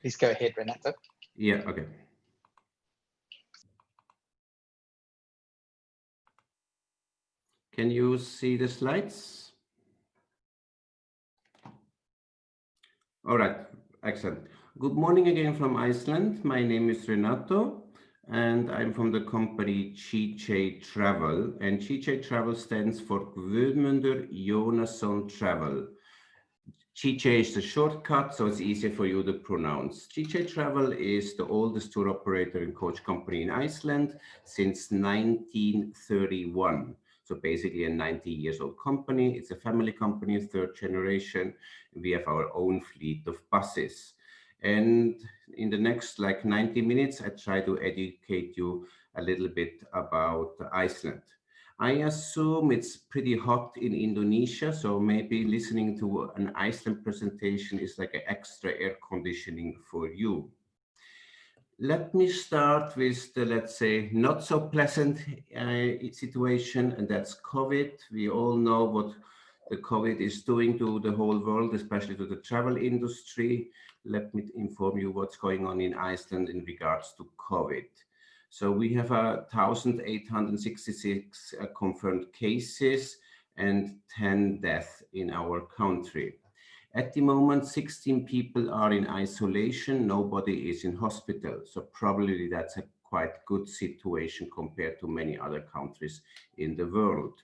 Please go ahead, Renato. Yeah, okay. Can you see the slides? All right, excellent. Good morning again from Iceland. My name is Renato, and I'm from the company GJ Travel. And GJ Travel stands for Gruenenfelder Jonasson Travel. GJ is the shortcut, so it's easier for you to pronounce. GJ Travel is the oldest tour operator and coach company in Iceland since 1931. So basically a 90 years old company. It's a family company, third generation. We have our own fleet of buses. And in the next 90 minutes, I try to educate you a little bit about Iceland. I assume it's pretty hot in Indonesia, so maybe listening to an Iceland presentation is like an extra air conditioning for you. Let me start with the, let's say, not so pleasant situation, and that's COVID. We all know what the COVID is doing to the whole world, especially to the travel industry. Let me inform you what's going on in Iceland in regards to COVID. So we have 1,866 confirmed cases and 10 deaths in our country. At the moment, 16 people are in isolation. Nobody is in hospital. So probably that's a quite good situation compared to many other countries in the world.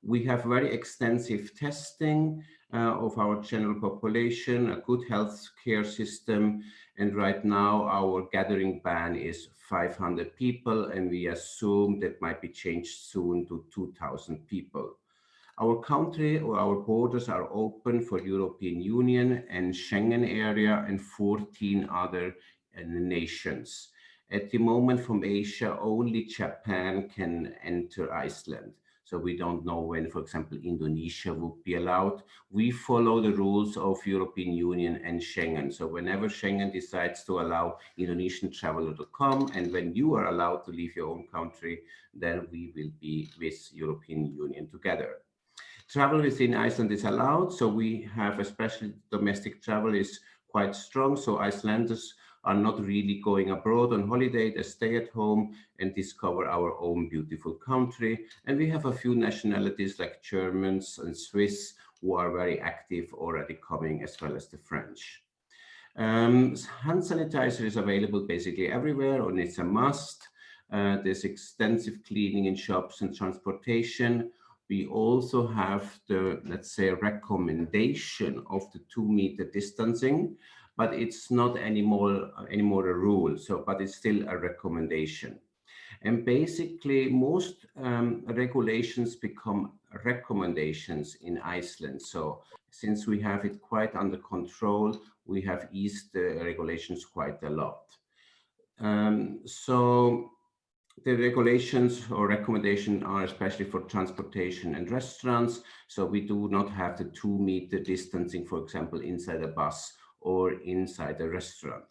We have very extensive testing of our general population, a good health care system. And right now our gathering ban is 500 people, and we assume that might be changed soon to 2,000 people. Our country or our borders are open for European Union and Schengen area and 14 other nations. At the moment from Asia, only Japan can enter Iceland. So we don't know when, for example, Indonesia would be allowed. We follow the rules of European Union and Schengen. So whenever Schengen decides to allow Indonesian traveler to come, and when you are allowed to leave your own country, then we will be with European Union together. Travel within Iceland is allowed. So we have, especially domestic travel is quite strong. So Icelanders are not really going abroad on holiday, they stay at home and discover our own beautiful country. And we have a few nationalities like Germans and Swiss who are very active already coming, as well as the French. Hand sanitizer is available basically everywhere, and it's a must. There's extensive cleaning in shops and transportation. We also have the, let's say, recommendation of the 2-meter distancing, but it's not anymore a rule. So, but it's still a recommendation. And basically, most regulations become recommendations in Iceland. So, since we have it quite under control, we have eased the regulations quite a lot. So, the regulations or recommendations are especially for transportation and restaurants. So we do not have the 2-meter distancing, for example, inside a bus or inside a restaurant.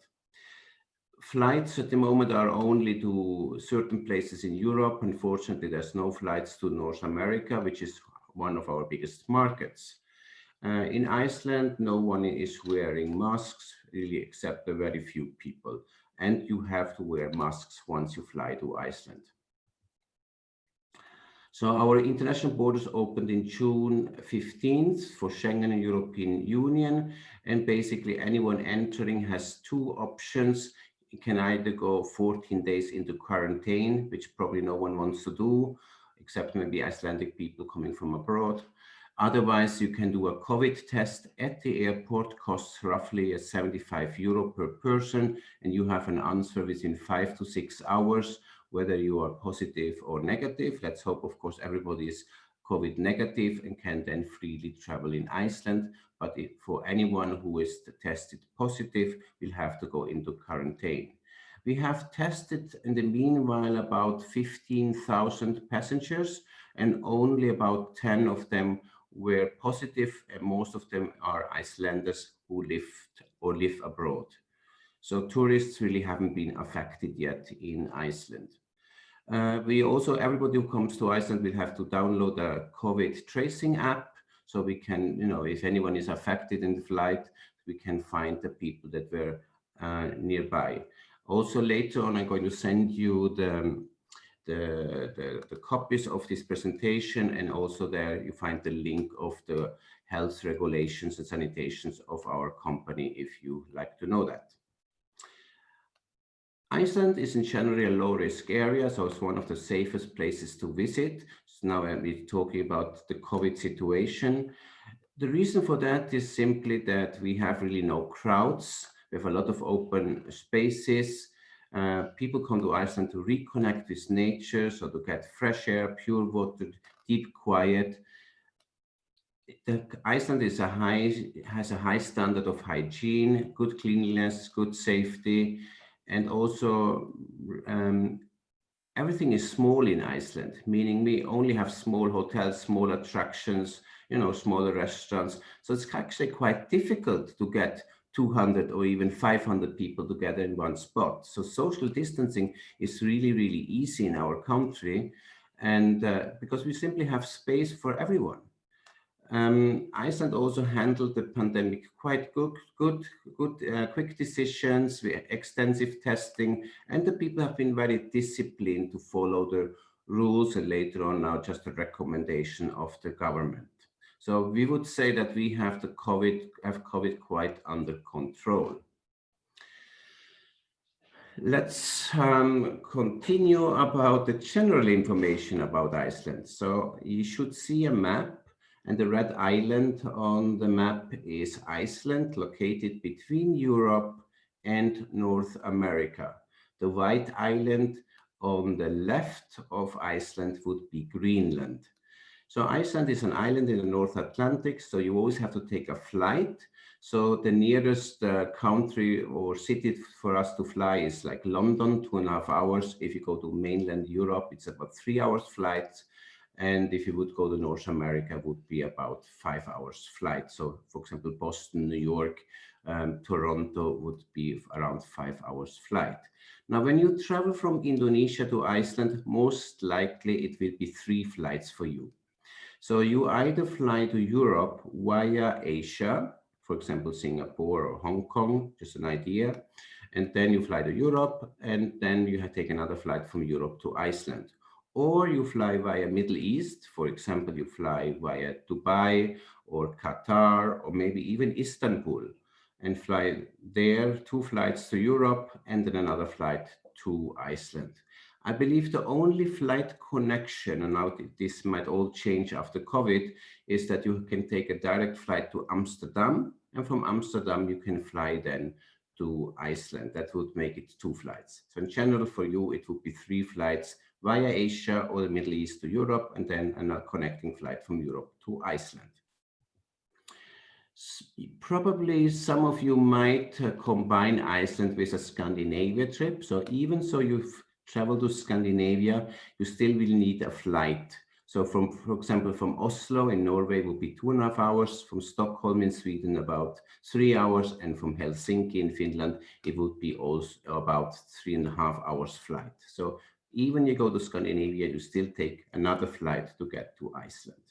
Flights at the moment are only to certain places in Europe. Unfortunately, there's no flights to North America, which is one of our biggest markets. In Iceland, no one is wearing masks, really, except a very few people. And you have to wear masks once you fly to Iceland. So our international borders opened in June 15th for Schengen and European Union. And basically anyone entering has 2 options. You can either go 14 days into quarantine, which probably no one wants to do, except maybe Icelandic people coming from abroad. Otherwise, you can do a COVID test at the airport, costs roughly 75 euro per person, and you have an answer within 5 to 6 hours, whether you are positive or negative. Let's hope, of course, everybody is COVID negative and can then freely travel in Iceland. But for anyone who is tested positive, will have to go into quarantine. We have tested in the meanwhile about 15,000 passengers, and only about 10 of them were positive, and most of them are Icelanders who live abroad. So tourists really haven't been affected yet in Iceland. Everybody who comes to Iceland will have to download a COVID tracing app, so we can, if anyone is affected in the flight, we can find the people that were nearby. Also later on, I'm going to send you the copies of this presentation, and also there you find the link of the health regulations and sanitations of our company if you like to know that. Iceland is in general a low-risk area, so it's one of the safest places to visit. So now we're talking about the COVID situation. The reason for that is simply that we have really no crowds. We have a lot of open spaces. People come to Iceland to reconnect with nature, so to get fresh air, pure water, deep quiet. Iceland has a high standard of hygiene, good cleanliness, good safety, and also everything is small in Iceland, meaning we only have small hotels, small attractions, smaller restaurants. So it's actually quite difficult to get 200 or even 500 people together in one spot. So social distancing is really, really easy in our country, and because we simply have space for everyone. Iceland also handled the pandemic quite good, quick decisions, extensive testing, and the people have been very disciplined to follow the rules, and later on now just a recommendation of the government. So we would say that we have COVID quite under control. Let's continue about the general information about Iceland. So you should see a map. And the red island on the map is Iceland, located between Europe and North America. The white island on the left of Iceland would be Greenland. So Iceland is an island in the North Atlantic, so you always have to take a flight. So the nearest country or city for us to fly is like London, 2.5 hours. If you go to mainland Europe, it's about 3 hours flight. And if you would go to North America, it would be about 5 hours flight. So for example, Boston, New York, Toronto would be around 5 hours flight. Now, when you travel from Indonesia to Iceland, most likely it will be 3 flights for you. So you either fly to Europe via Asia, for example, Singapore or Hong Kong, just an idea. And then you fly to Europe, and then you take another flight from Europe to Iceland. Or you fly via Middle East, for example, you fly via Dubai or Qatar, or maybe even Istanbul, and fly there, 2 flights to Europe, and then another flight to Iceland. I believe the only flight connection, and now this might all change after COVID, is that you can take a direct flight to Amsterdam, and from Amsterdam you can fly then to Iceland. That would make it 2 flights. So in general for you, it would be 3 flights via Asia or the Middle East to Europe, and then a connecting flight from Europe to Iceland. Probably some of you might combine Iceland with a Scandinavia trip. So even so you've traveled to Scandinavia, you still will need a flight. So for example, from Oslo in Norway will be 2.5 hours, from Stockholm in Sweden about 3 hours, and from Helsinki in Finland, it would be also about 3.5 hours flight. So even you go to Scandinavia, you still take another flight to get to Iceland.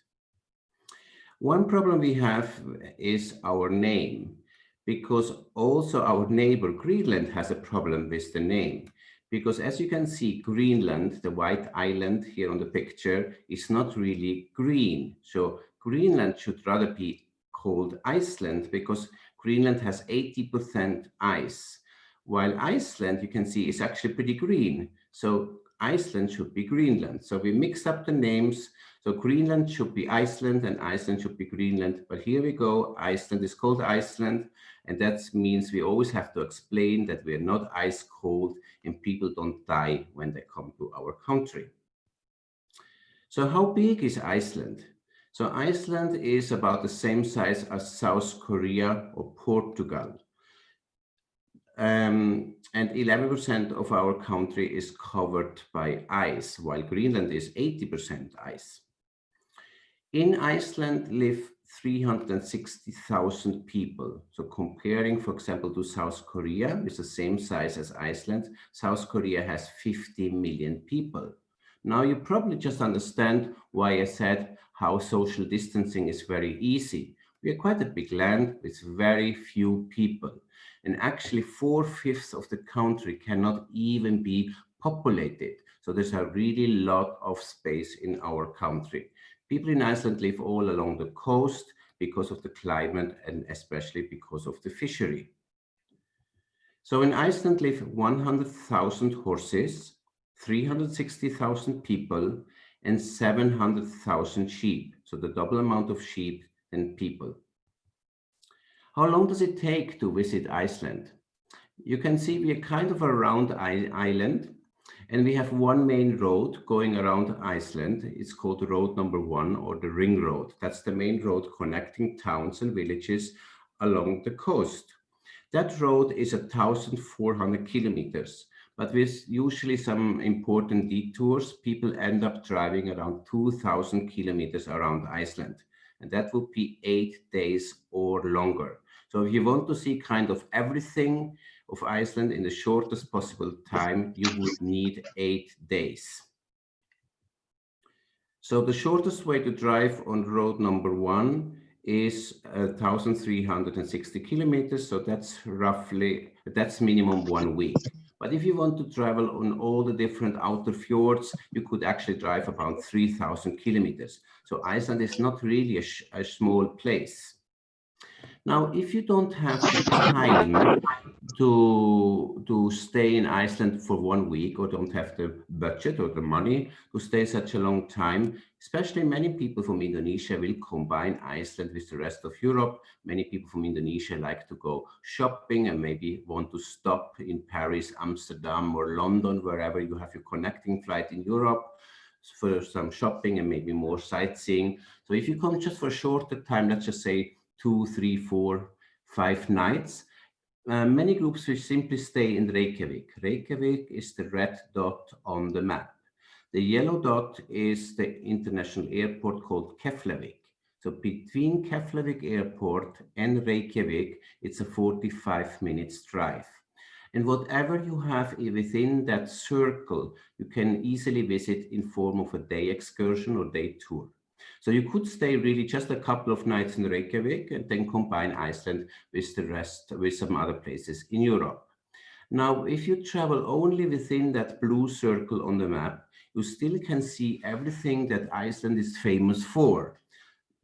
One problem we have is our name, because also our neighbor Greenland has a problem with the name. Because as you can see, Greenland, the white island here on the picture, is not really green. So Greenland should rather be called Iceland, because Greenland has 80% ice, while Iceland, you can see, is actually pretty green. So Iceland should be Greenland. So we mixed up the names. So Greenland should be Iceland and Iceland should be Greenland. But here we go, Iceland is called Iceland. And that means we always have to explain that we're not ice cold and people don't die when they come to our country. So how big is Iceland? So Iceland is about the same size as South Korea or Portugal. And 11% of our country is covered by ice, while Greenland is 80% ice. In Iceland live 360,000 people. So comparing, for example, to South Korea, with the same size as Iceland, South Korea has 50 million people. Now you probably just understand why I said how social distancing is very easy. We are quite a big land with very few people. And actually 4/5 of the country cannot even be populated. So there's a really lot of space in our country. People in Iceland live all along the coast because of the climate and especially because of the fishery. So in Iceland live 100,000 horses, 360,000 people, and 700,000 sheep. So the double amount of sheep than people. How long does it take to visit Iceland? You can see we are kind of a round island, and we have one main road going around Iceland. It's called road number 1, or the ring road. That's the main road connecting towns and villages along the coast. That road is 1,400 kilometers, but with usually some important detours, people end up driving around 2,000 kilometers around Iceland. And that would be 8 days or longer. So if you want to see kind of everything of Iceland in the shortest possible time, you would need 8 days. So the shortest way to drive on road number 1 is 1,360 kilometers. So that's minimum 1 week. But if you want to travel on all the different outer fjords, you could actually drive about 3,000 kilometers. So Iceland is not really a small place. Now, if you don't have the time to stay in Iceland for 1 week, or don't have the budget or the money to stay such a long time, especially many people from Indonesia will combine Iceland with the rest of Europe. Many people from Indonesia like to go shopping and maybe want to stop in Paris, Amsterdam, or London, wherever you have your connecting flight in Europe for some shopping and maybe more sightseeing. So if you come just for a shorter time, let's just say 2, 3, 4, 5 nights, many groups will simply stay in Reykjavik. Reykjavik is the red dot on the map. The yellow dot is the international airport called Keflavik. So between Keflavik Airport and Reykjavik, it's a 45 minutes drive. And whatever you have within that circle, you can easily visit in form of a day excursion or day tour. So you could stay really just a couple of nights in Reykjavik and then combine Iceland with the rest, with some other places in Europe. Now, if you travel only within that blue circle on the map, you still can see everything that Iceland is famous for.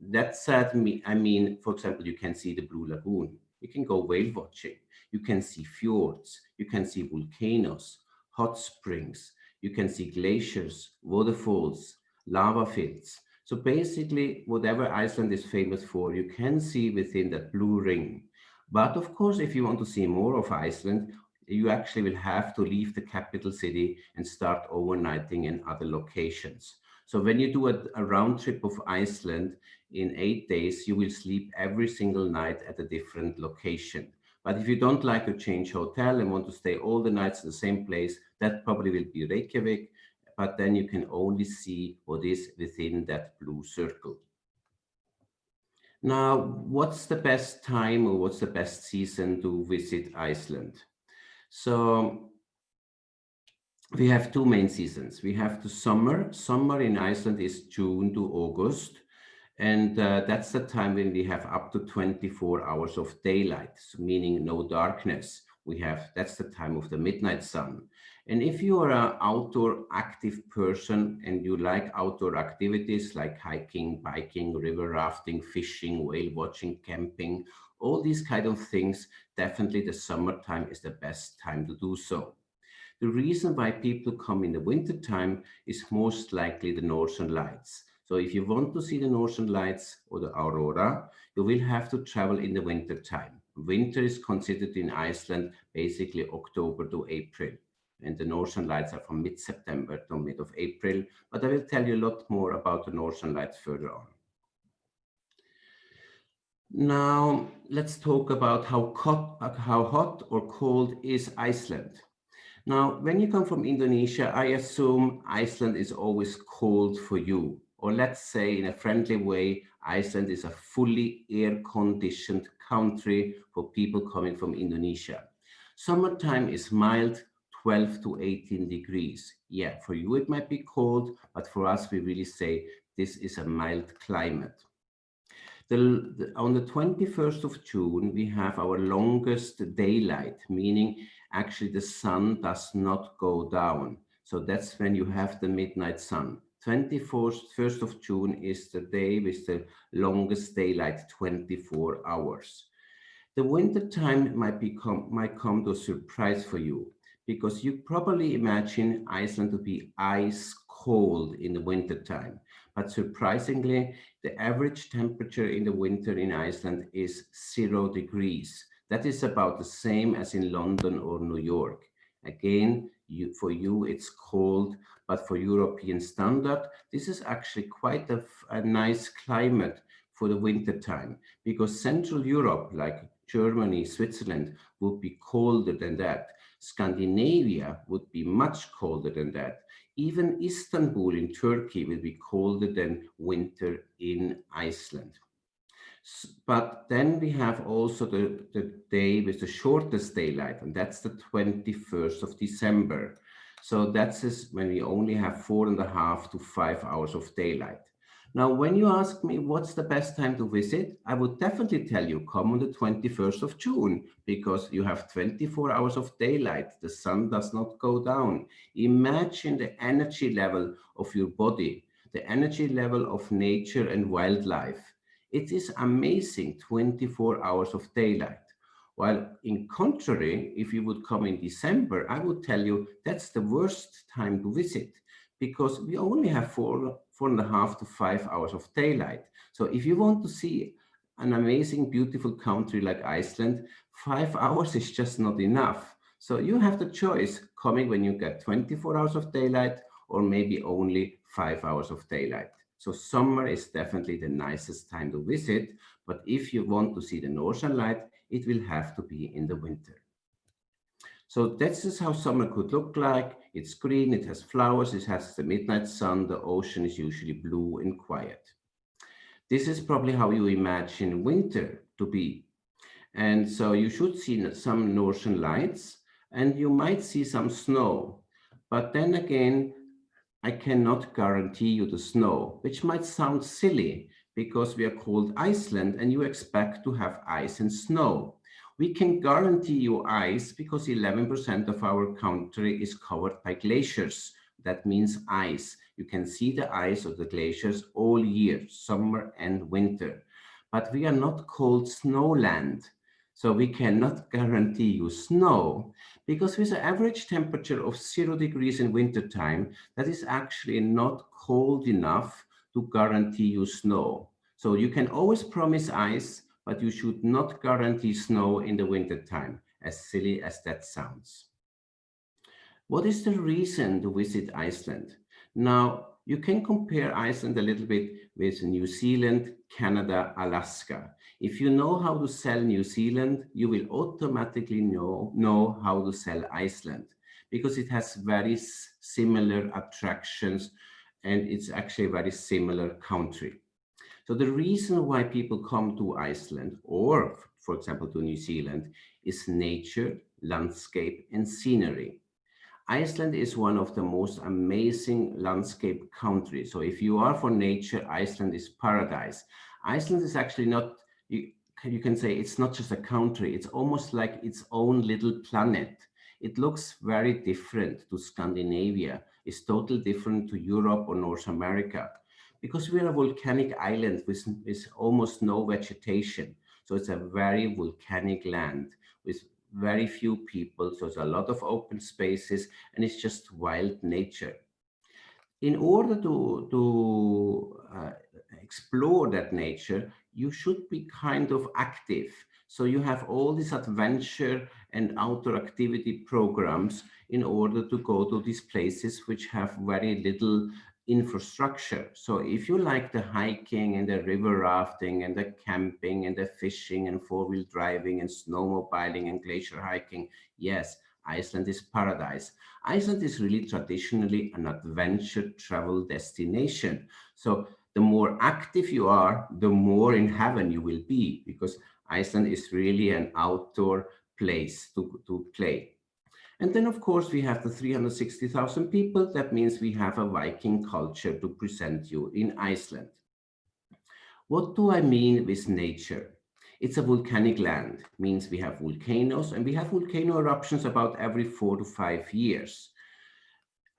That said, I mean, for example, you can see the Blue Lagoon. You can go whale watching. You can see fjords. You can see volcanoes, hot springs. You can see glaciers, waterfalls, lava fields. So basically, whatever Iceland is famous for, you can see within that blue ring. But of course, if you want to see more of Iceland, you actually will have to leave the capital city and start overnighting in other locations. So when you do a round trip of Iceland in 8 days, you will sleep every single night at a different location. But if you don't like to change hotel and want to stay all the nights in the same place, that probably will be Reykjavik. But then you can only see what is within that blue circle. Now, what's the best time or what's the best season to visit Iceland? So we have two main seasons. We have the summer. Summer in Iceland is June to August. And that's the time when we have up to 24 hours of daylight, so meaning no darkness. That's the time of the midnight sun. And if you are an outdoor active person and you like outdoor activities like hiking, biking, river rafting, fishing, whale watching, camping, all these kind of things, definitely the summertime is the best time to do so. The reason why people come in the wintertime is most likely the northern lights. So if you want to see the northern lights or the aurora, you will have to travel in the winter time. Winter is considered in Iceland basically October to April, and the northern lights are from mid-September to mid of April, but I will tell you a lot more about the northern lights further on. Now, let's talk about how hot or cold is Iceland. Now, when you come from Indonesia, I assume Iceland is always cold for you. Or let's say in a friendly way, Iceland is a fully air-conditioned country for people coming from Indonesia. Summertime is mild, 12 to 18 degrees. Yeah, for you it might be cold, but for us we really say this is a mild climate. On the 21st of June, we have our longest daylight, meaning actually the sun does not go down. So that's when you have the midnight sun. 21st of June is the day with the longest daylight, 24 hours. The winter time might come to a surprise for you, because you probably imagine Iceland to be ice cold in the winter time. But surprisingly, the average temperature in the winter in Iceland is 0 degrees. That is about the same as in London or New York. Again, for you it's cold, but for European standard, this is actually quite a nice climate for the winter time, because Central Europe, like Germany, Switzerland, would be colder than that. Scandinavia would be much colder than that. Even Istanbul in Turkey will be colder than winter in Iceland. But then we have also the day with the shortest daylight, and that's the 21st of December. So that's when we only have 4.5 to 5 hours of daylight. Now, when you ask me what's the best time to visit, I would definitely tell you come on the 21st of June, because you have 24 hours of daylight. The sun does not go down. Imagine the energy level of your body, the energy level of nature and wildlife. It is amazing, 24 hours of daylight. While in contrary, if you would come in December, I would tell you that's the worst time to visit, because we only have 4.5 to 5 hours of daylight. So if you want to see an amazing, beautiful country like Iceland, 5 hours is just not enough. So you have the choice coming when you get 24 hours of daylight, or maybe only 5 hours of daylight. So summer is definitely the nicest time to visit, but if you want to see the northern light, it will have to be in the winter. So this is how summer could look like. It's green, it has flowers, it has the midnight sun, the ocean is usually blue and quiet. This is probably how you imagine winter to be. And so you should see some northern lights, and you might see some snow. But then again, I cannot guarantee you the snow, which might sound silly because we are called Iceland and you expect to have ice and snow. We can guarantee you ice because 11% of our country is covered by glaciers. That means ice. You can see the ice of the glaciers all year, summer and winter. But we are not called snowland. So we cannot guarantee you snow, because with an average temperature of 0 degrees in wintertime, that is actually not cold enough to guarantee you snow. So you can always promise ice, but you should not guarantee snow in the wintertime, as silly as that sounds. What is the reason to visit Iceland? Now, you can compare Iceland a little bit with New Zealand, Canada, Alaska. If you know how to sell New Zealand, you will automatically know how to sell Iceland, because it has very similar attractions and it's actually a very similar country. So the reason why people come to Iceland, or for example to New Zealand, is nature, landscape and scenery. Iceland is one of the most amazing landscape countries. So if you are for nature, Iceland is paradise. Iceland is actually not, you can say it's not just a country, it's almost like its own little planet. It looks very different to Scandinavia. It's totally different to Europe or North America, because we're a volcanic island with almost no vegetation. So it's a very volcanic land with very few people, so it's a lot of open spaces and it's just wild nature. In order to explore that nature, you should be kind of active. So you have all these adventure and outdoor activity programs in order to go to these places which have very little infrastructure. So if you like the hiking and the river rafting and the camping and the fishing and four-wheel driving and snowmobiling and glacier hiking, yes, Iceland is paradise. Iceland is really traditionally an adventure travel destination. So the more active you are, the more in heaven you will be, because Iceland is really an outdoor place to play. And then, of course, we have the 360,000 people. That means we have a Viking culture to present you in Iceland. What do I mean with nature? It's a volcanic land, means we have volcanoes and we have volcano eruptions about every 4 to 5 years.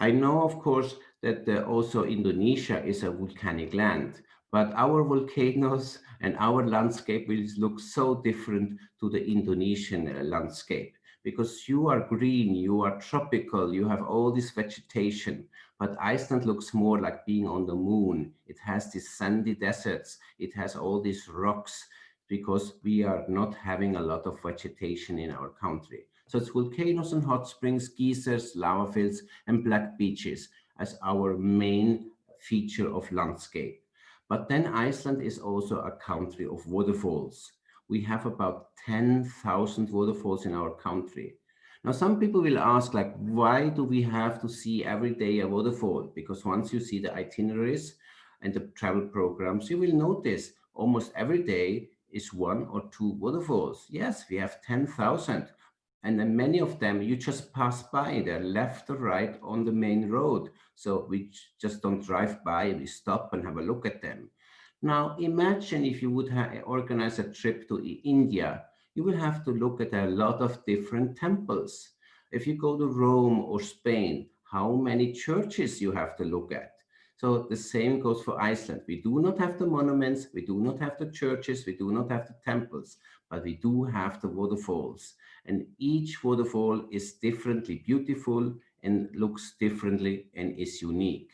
I know, of course, that also Indonesia is a volcanic land, but our volcanoes and our landscape will look so different to the Indonesian landscape because you are green, you are tropical, you have all this vegetation, but Iceland looks more like being on the moon. It has these sandy deserts, it has all these rocks because we are not having a lot of vegetation in our country. So it's volcanoes and hot springs, geysers, lava fields, and black beaches as our main feature of landscape. But then Iceland is also a country of waterfalls. We have about 10,000 waterfalls in our country. Now, some people will ask, like, why do we have to see every day a waterfall? Because once you see the itineraries and the travel programs, you will notice almost every day is one or two waterfalls. Yes, we have 10,000. And then many of them you just pass by, they're left or right on the main road. So we just don't drive by, we stop and have a look at them. Now imagine if you would organize a trip to India, you will have to look at a lot of different temples. If you go to Rome or Spain, how many churches you have to look at. So the same goes for Iceland. We do not have the monuments, we do not have the churches, we do not have the temples, but we do have the waterfalls. And each waterfall is differently beautiful and looks differently and is unique.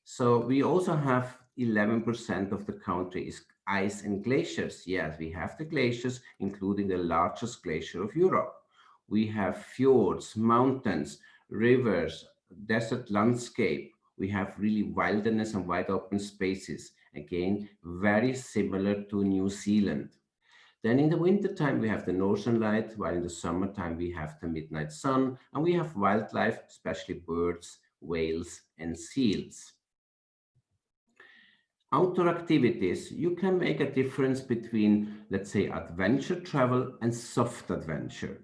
So we also have 11% of the country is ice and glaciers. Yes, we have the glaciers, including the largest glacier of Europe. We have fjords, mountains, rivers, desert landscape. We have really wilderness and wide open spaces. Again, very similar to New Zealand. Then in the wintertime, we have the northern light, while in the summertime, we have the midnight sun, and we have wildlife, especially birds, whales, and seals. Outdoor activities, you can make a difference between, let's say, adventure travel and soft adventure.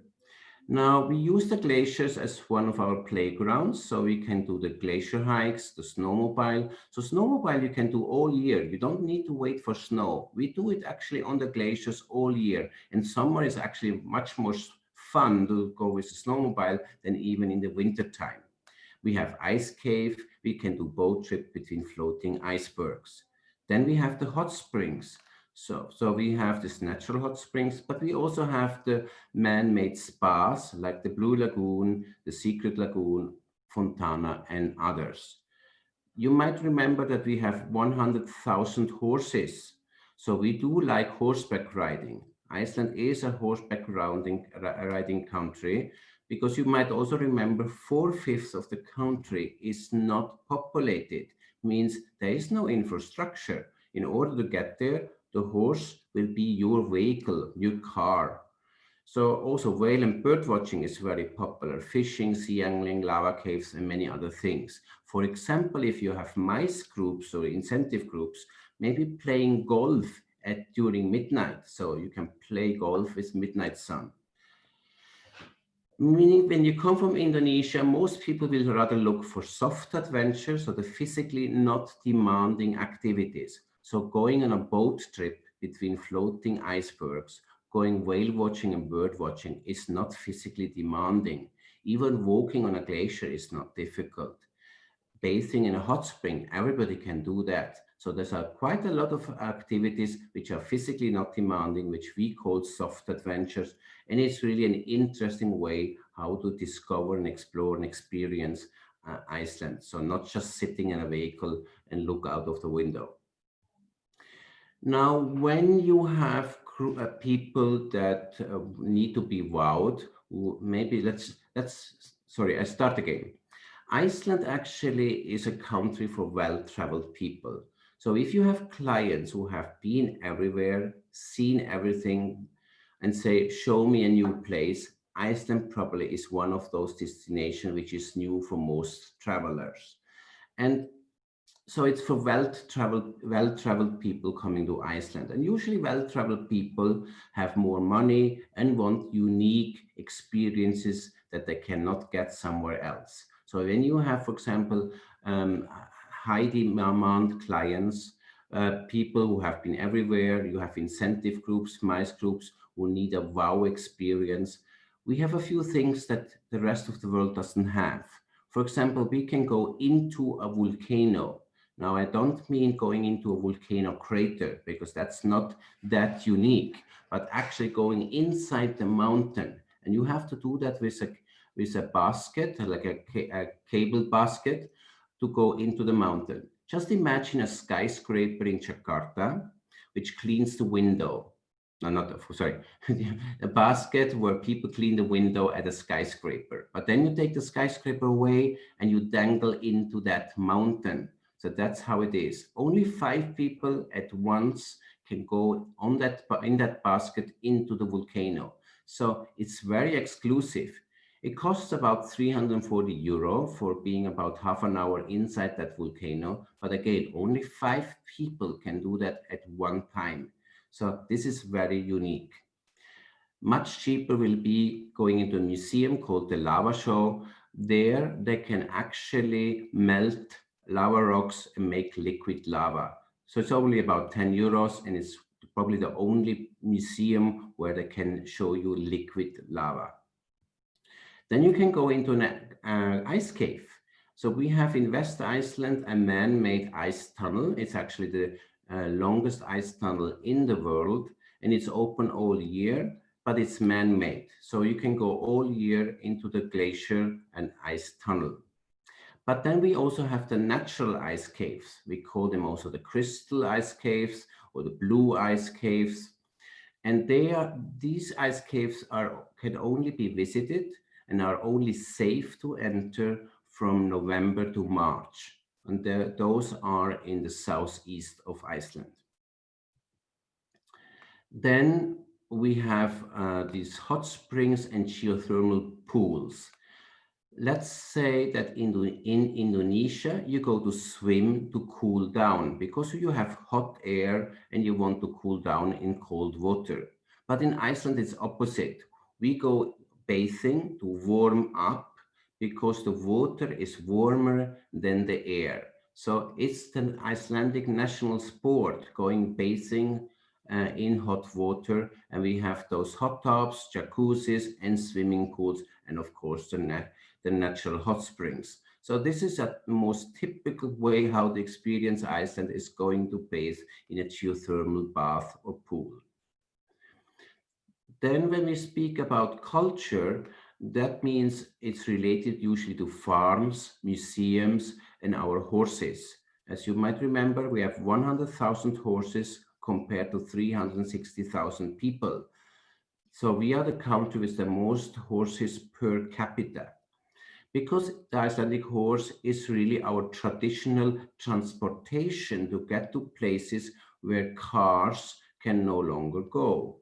Now, we use the glaciers as one of our playgrounds, so we can do the glacier hikes, the snowmobile. So snowmobile you can do all year. You don't need to wait for snow. We do it actually on the glaciers all year. And summer is actually much more fun to go with the snowmobile than even in the winter time. We have ice cave. We can do boat trip between floating icebergs. Then we have the hot springs. So we have this natural hot springs, but we also have the man-made spas like the Blue Lagoon, the Secret Lagoon, Fontana, and others. You might remember that we have 100,000 horses. So we do like horseback riding. Iceland is a horseback riding country because you might also remember 4/5 of the country is not populated, means there is no infrastructure. In order to get there, the horse will be your vehicle, your car. So also whale and bird watching is very popular, fishing, sea angling, lava caves, and many other things. For example, if you have mice groups or incentive groups, maybe playing golf during midnight. So you can play golf with midnight sun. Meaning when you come from Indonesia, most people will rather look for soft adventures, so the physically not demanding activities. So going on a boat trip between floating icebergs, going whale watching and bird watching is not physically demanding. Even walking on a glacier is not difficult. Bathing in a hot spring, everybody can do that. So there's quite a lot of activities which are physically not demanding, which we call soft adventures. And it's really an interesting way how to discover and explore and experience Iceland. So not just sitting in a vehicle and look out of the window. Now, when you have people that need to be wowed, maybe sorry, I start again. Iceland actually is a country for well-traveled people. So if you have clients who have been everywhere, seen everything, and say, show me a new place, Iceland probably is one of those destinations which is new for most travelers. And so it's for well-traveled people coming to Iceland. And usually well-traveled people have more money and want unique experiences that they cannot get somewhere else. So when you have, for example, high demand clients people who have been everywhere. You have incentive groups, mice groups who need a wow experience. We have a few things that the rest of the world doesn't have. For example, we can go into a volcano. Now, I don't mean going into a volcano crater because that's not that unique, but actually going inside the mountain. And you have to do that with a basket, like a cable basket, to go into the mountain. Just imagine a skyscraper in Jakarta, which cleans the window. No, not, sorry, a basket where people clean the window at a skyscraper. But then you take the skyscraper away and you dangle into that mountain. So that's how it is. Only 5 people at once can go on in that basket into the volcano. So it's very exclusive. It costs about €340 for being about half an hour inside that volcano. But again, only 5 people can do that at one time. So this is very unique. Much cheaper will be going into a museum called the Lava Show. There they can actually melt lava rocks and make liquid lava. So it's only about €10 and it's probably the only museum where they can show you liquid lava. Then you can go into an ice cave. So we have in West Iceland a man-made ice tunnel. It's actually the longest ice tunnel in the world, and it's open all year, but it's man-made. So you can go all year into the glacier and ice tunnel. But then we also have the natural ice caves. We call them also the crystal ice caves or the blue ice caves. And these ice caves can only be visited and are only safe to enter from November to March. And those are in the southeast of Iceland. Then we have these hot springs and geothermal pools. Let's say that in Indonesia, you go to swim to cool down because you have hot air and you want to cool down in cold water. But in Iceland, it's opposite. We go bathing to warm up because the water is warmer than the air. So it's the Icelandic national sport, going bathing in hot water. And we have those hot tubs, jacuzzis, and swimming pools, and of course, the natural hot springs. So this is a most typical way how the experience Iceland is going to bathe in a geothermal bath or pool. Then when we speak about culture, that means it's related usually to farms, museums, and our horses. As you might remember, we have 100,000 horses compared to 360,000 people. So we are the country with the most horses per capita. Because the Icelandic horse is really our traditional transportation to get to places where cars can no longer go.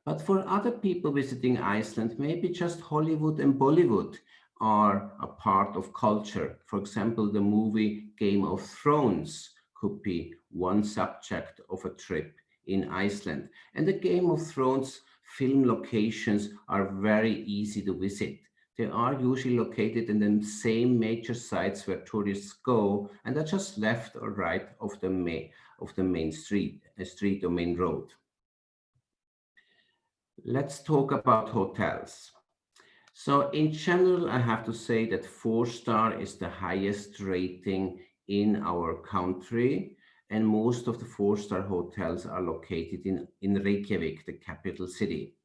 But for other people visiting Iceland, maybe just Hollywood and Bollywood are a part of culture. For example, the movie Game of Thrones could be one subject of a trip in Iceland. And the Game of Thrones film locations are very easy to visit. They are usually located in the same major sites where tourists go, and they're just left or right of the main street or main road. Let's talk about hotels. So in general, I have to say that 4-star is the highest rating in our country, and most of the 4-star hotels are located in Reykjavik, the capital city.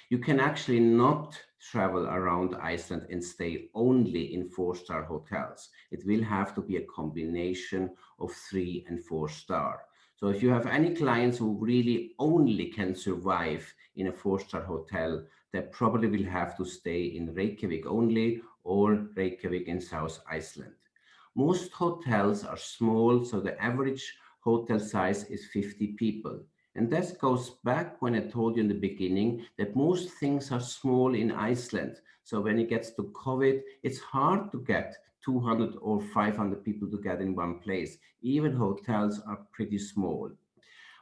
You can actually not travel around Iceland and stay only in 4-star hotels. It will have to be a combination of 3 and 4-star. So if you have any clients who really only can survive in a 4-star hotel, they probably will have to stay in Reykjavik only or Reykjavik in South Iceland. Most hotels are small, so the average hotel size is 50 people. And that goes back when I told you in the beginning that most things are small in Iceland. So when it gets to COVID, it's hard to get 200 or 500 people together in one place. Even hotels are pretty small.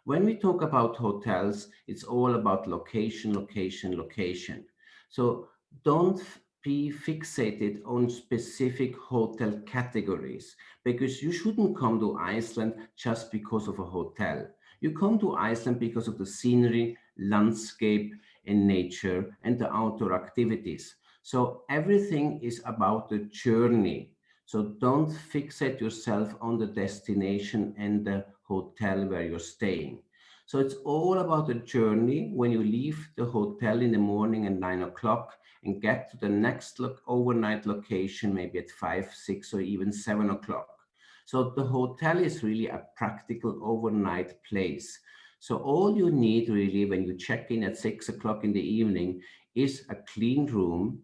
When we talk about hotels, it's all about location, location, location. So don't be fixated on specific hotel categories, because you shouldn't come to Iceland just because of a hotel. You come to Iceland because of the scenery, landscape, and nature, and the outdoor activities. So everything is about the journey. So don't fixate yourself on the destination and the hotel where you're staying. So it's all about the journey when you leave the hotel in the morning at 9 o'clock and get to the next overnight location, maybe at 5, 6, or even 7 o'clock. So the hotel is really a practical overnight place. So all you need really when you check in at 6 o'clock in the evening is a clean room,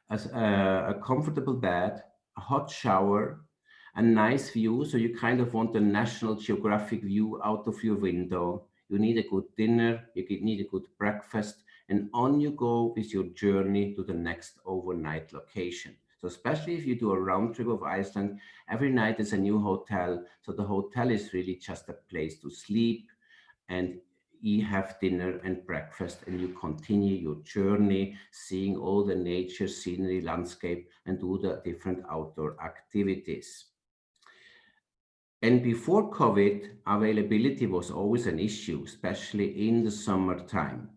a comfortable bed, a hot shower, a nice view. So you kind of want a National Geographic view out of your window. You need a good dinner, you need a good breakfast, and on you go with your journey to the next overnight location. So especially if you do a round trip of Iceland, every night is a new hotel. So the hotel is really just a place to sleep, and you have dinner and breakfast, and you continue your journey, seeing all the nature, scenery, landscape, and do the different outdoor activities. And before COVID, availability was always an issue, especially in the summertime,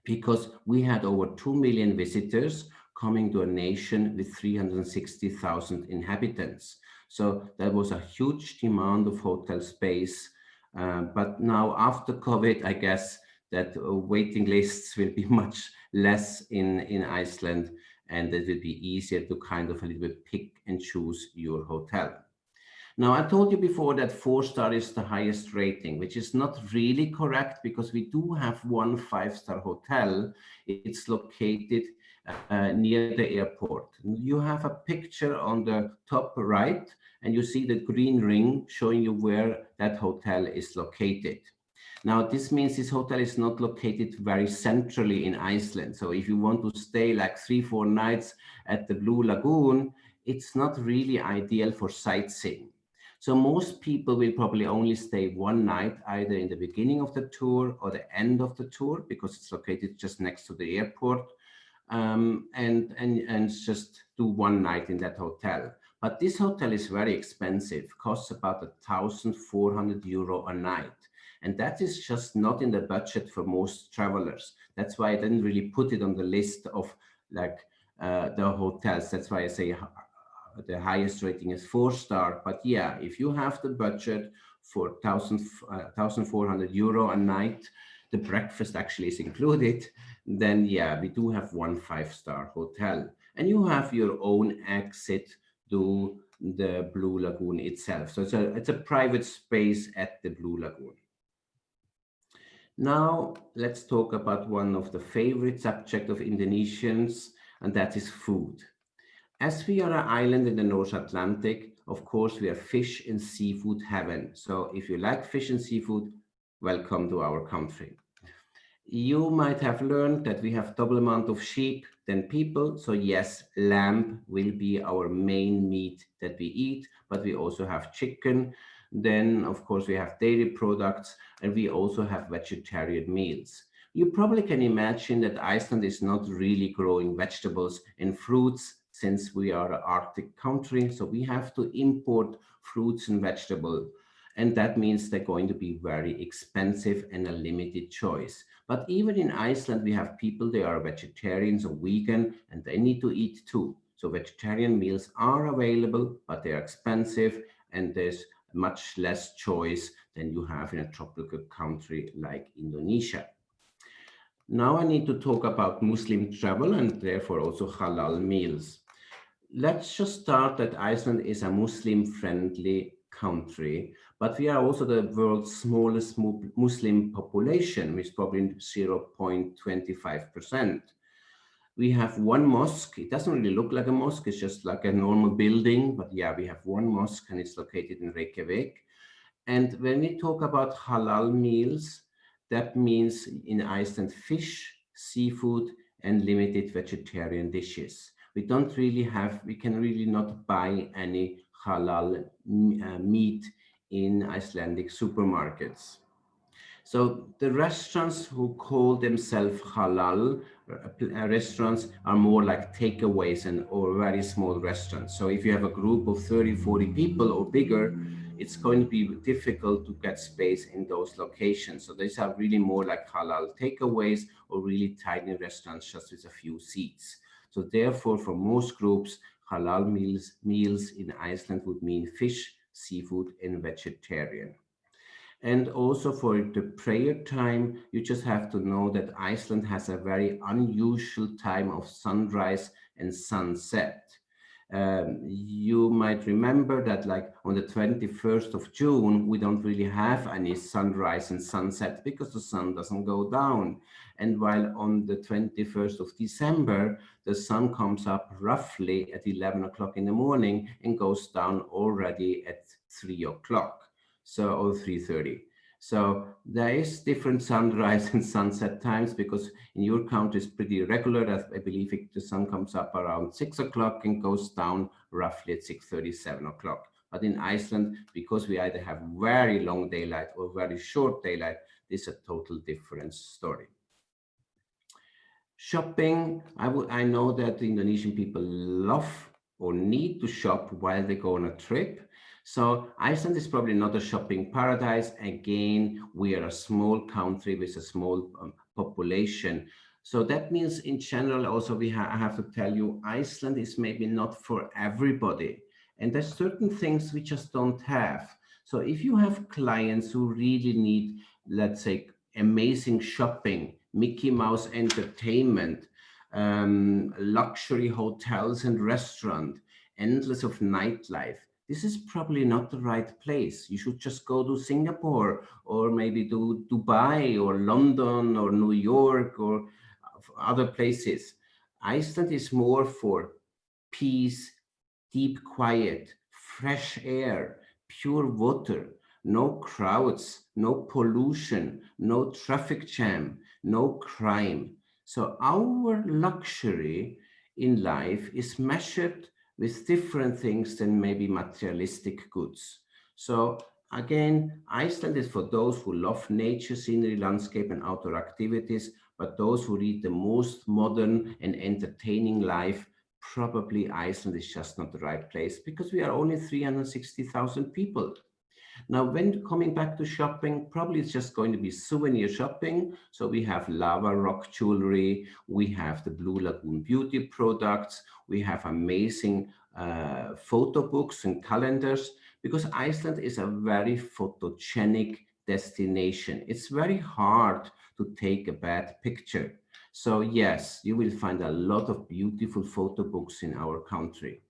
because we had over 2 million visitors coming to a nation with 360,000 inhabitants. So there was a huge demand of hotel space. But now after COVID, I guess that waiting lists will be much less in Iceland, and it will be easier to kind of a little bit pick and choose your hotel. Now, I told you before that 4-star is the highest rating, which is not really correct, because we do have one 5-star hotel. It's located near the airport. You have a picture on the top right, and you see the green ring showing you where that hotel is located. Now, this means this hotel is not located very centrally in Iceland. So if you want to stay like 3, 4 nights at the Blue Lagoon, it's not really ideal for sightseeing. So most people will probably only stay 1 night, either in the beginning of the tour or the end of the tour, because it's located just next to the airport, and just do 1 night in that hotel. But this hotel is very expensive, costs about €1,400 a night. And that is just not in the budget for most travelers. That's why I didn't really put it on the list of like the hotels. That's why I say the highest rating is 4-star. But yeah, if you have the budget for €1,400 a night, the breakfast actually is included, then yeah, we do have one 5-star hotel. And you have your own exit to the Blue Lagoon itself. So it's a private space at the Blue Lagoon. Now, let's talk about one of the favorite subjects of Indonesians, and that is food. As we are an island in the North Atlantic, of course, we are fish and seafood heaven. So if you like fish and seafood, welcome to our country. You might have learned that we have double amount of sheep than people. So yes, lamb will be our main meat that we eat, but we also have chicken. Then, of course, we have dairy products, and we also have vegetarian meals. You probably can imagine that Iceland is not really growing vegetables and fruits, since we are an Arctic country. So we have to import fruits and vegetables. And that means they're going to be very expensive and a limited choice. But even in Iceland, we have people, they are vegetarians or vegan, and they need to eat too. So vegetarian meals are available, but they're expensive, and there's much less choice than you have in a tropical country like Indonesia. Now I need to talk about Muslim travel and therefore also halal meals. Let's just start that Iceland is a Muslim-friendly country, but we are also the world's smallest Muslim population, which is probably 0.25%. We have one mosque. It doesn't really look like a mosque. It's just like a normal building. But yeah, we have one mosque, and it's located in Reykjavik. And when we talk about halal meals, that means in Iceland, fish, seafood, and limited vegetarian dishes. We can really not buy any halal meat in Icelandic supermarkets. So the restaurants who call themselves halal restaurants are more like takeaways and or very small restaurants. So if you have a group of 30, 40 people or bigger, it's going to be difficult to get space in those locations. So these are really more like halal takeaways or really tiny restaurants just with a few seats. So therefore, for most groups, halal meals in Iceland would mean fish, seafood, and vegetarian. And also for the prayer time, you just have to know that Iceland has a very unusual time of sunrise and sunset. You might remember that like on the 21st of June, we don't really have any sunrise and sunset because the sun doesn't go down. And while on the 21st of December, the sun comes up roughly at 11 o'clock in the morning and goes down already at 3 o'clock. So, or 3:30. So there is different sunrise and sunset times because in your country it's pretty regular. I believe the sun comes up around 6 o'clock and goes down roughly at 6:30, 7 o'clock. But in Iceland, because we either have very long daylight or very short daylight, this is a total different story. Shopping, I know that the Indonesian people love or need to shop while they go on a trip. So Iceland is probably not a shopping paradise. Again, we are a small country with a small population. So that means in general, also I have to tell you, Iceland is maybe not for everybody. And there's certain things we just don't have. So if you have clients who really need, let's say, amazing shopping, Mickey Mouse entertainment, luxury hotels and restaurant, endless of nightlife, this is probably not the right place. You should just go to Singapore or maybe to Dubai or London or New York or other places. Iceland is more for peace, deep quiet, fresh air, pure water, no crowds, no pollution, no traffic jam, no crime. So our luxury in life is measured with different things than maybe materialistic goods. So again, Iceland is for those who love nature, scenery, landscape, and outdoor activities, but those who lead the most modern and entertaining life, probably Iceland is just not the right place because we are only 360,000 people. Now, when coming back to shopping, probably it's just going to be souvenir shopping. So we have lava rock jewelry, we have the Blue Lagoon beauty products, we have amazing photo books and calendars, because Iceland is a very photogenic destination. It's very hard to take a bad picture. So yes, you will find a lot of beautiful photo books in our country.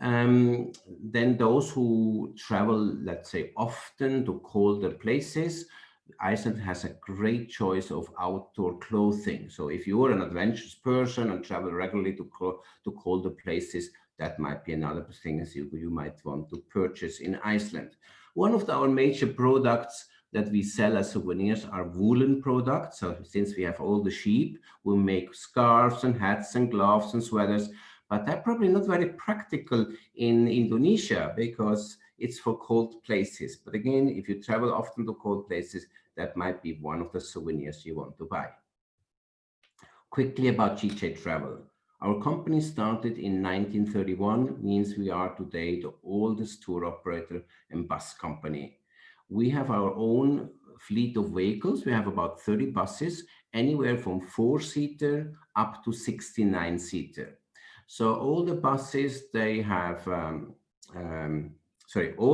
Then those who travel, let's say, often to colder places, Iceland has a great choice of outdoor clothing. So if you're an adventurous person and travel regularly to colder places, that might be another thing as you might want to purchase in Iceland. One of our major products that we sell as souvenirs are woolen products. So since we have all the sheep, we make scarves and hats and gloves and sweaters, but they're probably not very practical in Indonesia because it's for cold places. But again, if you travel often to cold places, that might be one of the souvenirs you want to buy. Quickly about GJ Travel. Our company started in 1931, means we are today the oldest tour operator and bus company. We have our own fleet of vehicles. We have about 30 buses, anywhere from 4-seater up to 69-seater. So all the buses, they have, all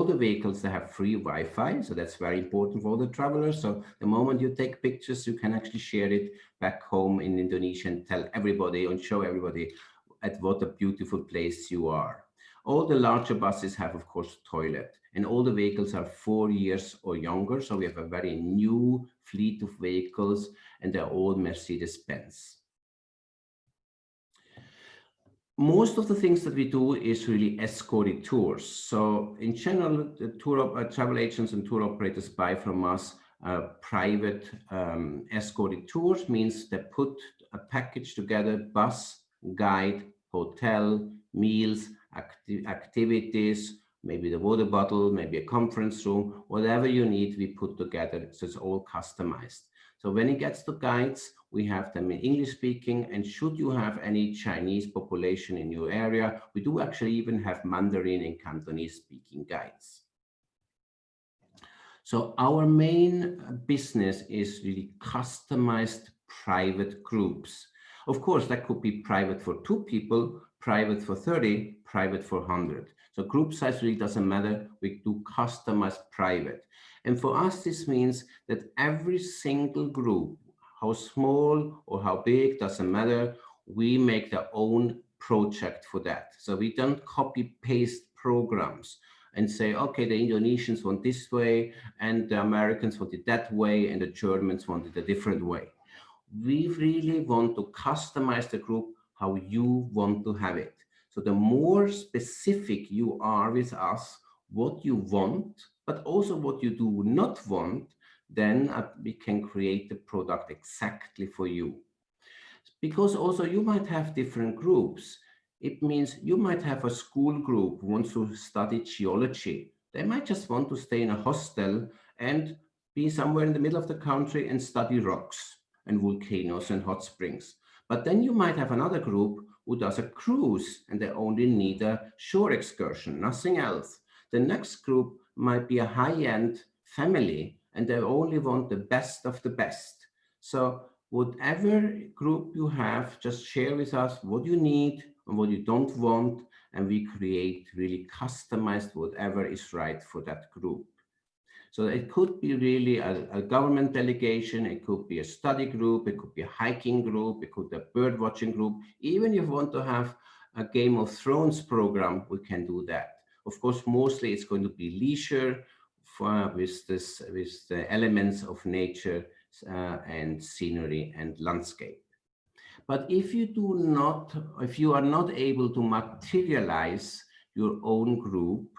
the vehicles, they have free Wi-Fi. So that's very important for all the travelers. So the moment you take pictures, you can actually share it back home in Indonesia and tell everybody and show everybody at what a beautiful place you are. All the larger buses have, of course, toilet, and all the vehicles are 4 years or younger. So we have a very new fleet of vehicles, and they're all Mercedes-Benz. Most of the things that we do is really escorted tours. So in general, the travel agents and tour operators buy from us private escorted tours, means they put a package together: bus, guide, hotel, meals, activities, maybe the water bottle, maybe a conference room, whatever you need, we put together. So it's all customized. So when it gets to guides, we have them in English speaking, and should you have any Chinese population in your area, we do actually even have Mandarin and Cantonese speaking guides. So our main business is really customized private groups. Of course, that could be private for 2 people, private for 30, private for 100. So group size really doesn't matter. We do customized private. And for us, this means that every single group, how small or how big, doesn't matter, we make their own project for that. So we don't copy paste programs and say, okay, the Indonesians want this way, and the Americans want it that way, and the Germans want it a different way. We really want to customize the group how you want to have it. So the more specific you are with us, what you want, but also what you do not want, then we can create the product exactly for you. Because also you might have different groups. It means you might have a school group who wants to study geology. They might just want to stay in a hostel and be somewhere in the middle of the country and study rocks and volcanoes and hot springs. But then you might have another group who does a cruise and they only need a shore excursion, nothing else. The next group might be a high-end family and they only want the best of the best. So whatever group you have, just share with us what you need and what you don't want, and we create really customized whatever is right for that group. So it could be really a government delegation, it could be a study group, it could be a hiking group, it could be a bird watching group. Even if you want to have a Game of Thrones program, we can do that. Of course, mostly it's going to be leisure with the elements of nature and scenery and landscape. But if you are not able to materialize your own group,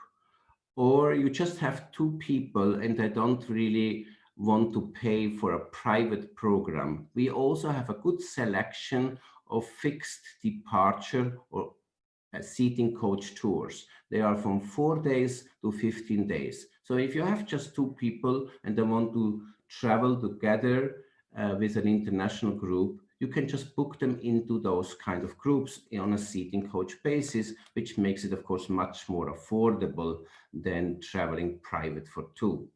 or you just have 2 people and they don't really want to pay for a private program, we also have a good selection of fixed departure or seating coach tours. They are from 4 days to 15 days. So if you have just 2 people and they want to travel together with an international group, you can just book them into those kind of groups on a seating coach basis, which makes it, of course, much more affordable than traveling private for 2.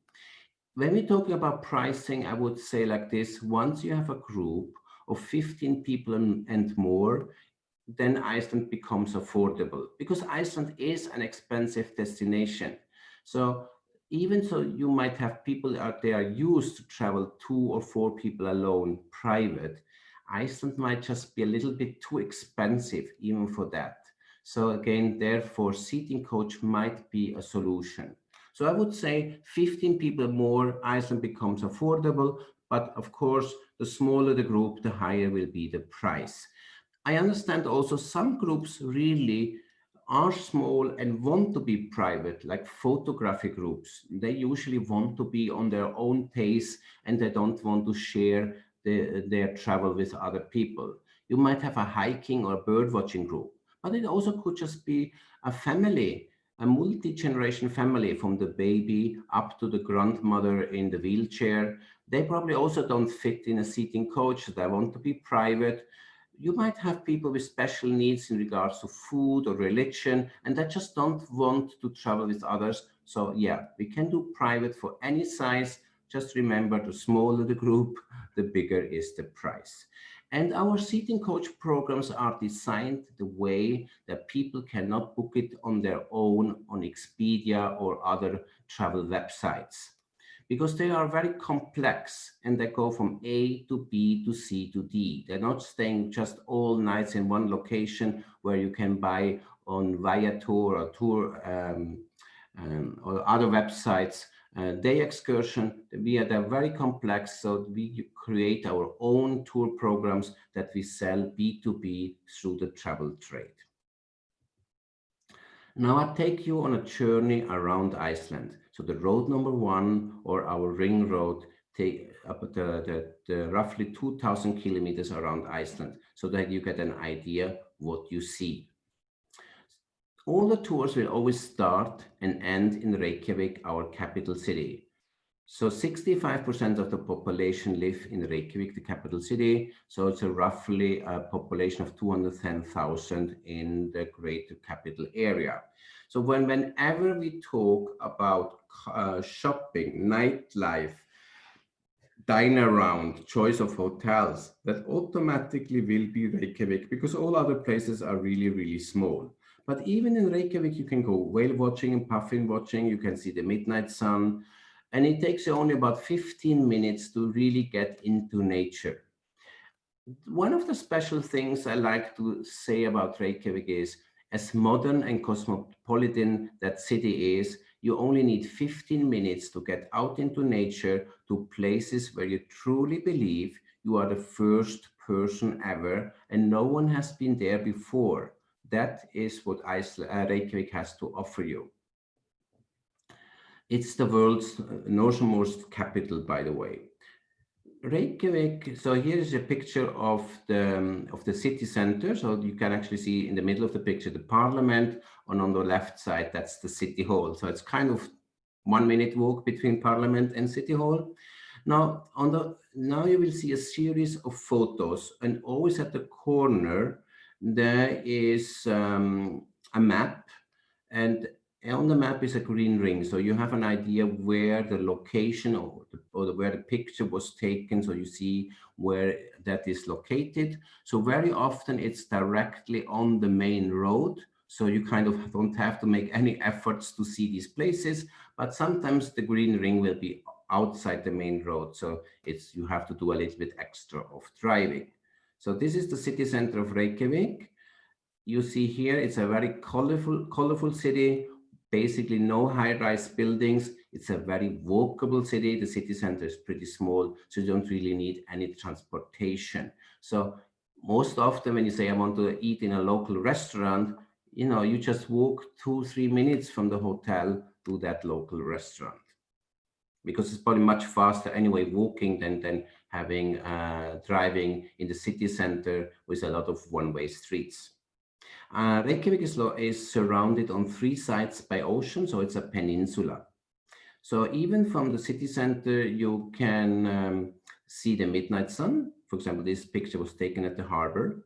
When we're talking about pricing, I would say like this: once you have a group of 15 people and more, then Iceland becomes affordable, because Iceland is an expensive destination. So even so, you might have people out there used to travel 2 or 4 people alone private. Iceland might just be a little bit too expensive even for that. So again, therefore, seating coach might be a solution. So I would say 15 people more, Iceland becomes affordable, but of course, the smaller the group, the higher will be the price. I understand also some groups really are small and want to be private, like photography groups. They usually want to be on their own pace and they don't want to share their travel with other people. You might have a hiking or bird watching group, but it also could just be a family, a multi-generation family, from the baby up to the grandmother in the wheelchair. They probably also don't fit in a seating coach. They want to be private. You might have people with special needs in regards to food or religion, and that just don't want to travel with others. So yeah, we can do private for any size. Just remember, the smaller the group, the bigger is the price. And our seating coach programs are designed the way that people cannot book it on their own on Expedia or other travel websites, because they are very complex and they go from A to B to C to D. They're not staying just all nights in one location where you can buy on Viator or Tour or other websites. Day excursion, they're very complex, so we create our own tour programs that we sell B2B through the travel trade. Now I take you on a journey around Iceland. So the road number 1, or our ring road, take up the roughly 2,000 kilometers around Iceland, so that you get an idea what you see. All the tours will always start and end in Reykjavik, our capital city. So 65% of the population live in Reykjavik, the capital city. So it's a roughly a population of 210,000 in the greater capital area. So whenever we talk about shopping, nightlife, dine around, choice of hotels, that automatically will be Reykjavik because all other places are really, really small. But even in Reykjavik, you can go whale watching and puffin watching. You can see the midnight sun. And it takes you only about 15 minutes to really get into nature. One of the special things I like to say about Reykjavik is, as modern and cosmopolitan that city is, you only need 15 minutes to get out into nature to places where you truly believe you are the first person ever and no one has been there before. That is what Reykjavik has to offer you. It's the world's northernmost capital, by the way. Reykjavik, so here is a picture of the city center. So you can actually see in the middle of the picture the parliament, and on the left side, that's the city hall. So it's kind of 1 minute walk between parliament and city hall. Now you will see a series of photos, and always at the corner, there is a map, and on the map is a green ring, so you have an idea where the location or where the picture was taken, so you see where that is located. So very often it's directly on the main road, so you kind of don't have to make any efforts to see these places, but sometimes the green ring will be outside the main road, so you have to do a little bit extra of driving. So this is the city center of Reykjavik. You see here, it's a very colorful city, basically no high-rise buildings. It's a very walkable city. The city center is pretty small, so you don't really need any transportation. So most often when you say, I want to eat in a local restaurant, you just walk 2-3 minutes from the hotel to that local restaurant, because it's probably much faster anyway walking than having driving in the city center with a lot of one-way streets. Reykjavik is surrounded on 3 sides by ocean, so it's a peninsula. So even from the city center, you can see the midnight sun. For example, this picture was taken at the harbor.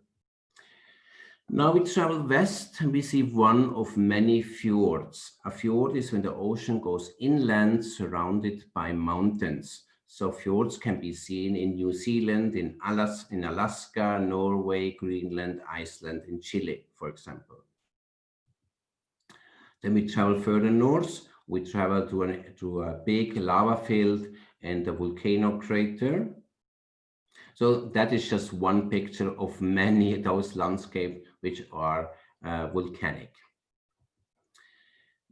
Now we travel west and we see one of many fjords. A fjord is when the ocean goes inland surrounded by mountains. So fjords can be seen in New Zealand, in Alaska, Norway, Greenland, Iceland, and Chile, for example. Then we travel further north. We travel to a big lava field and a volcano crater. So that is just one picture of many of those landscapes which are volcanic.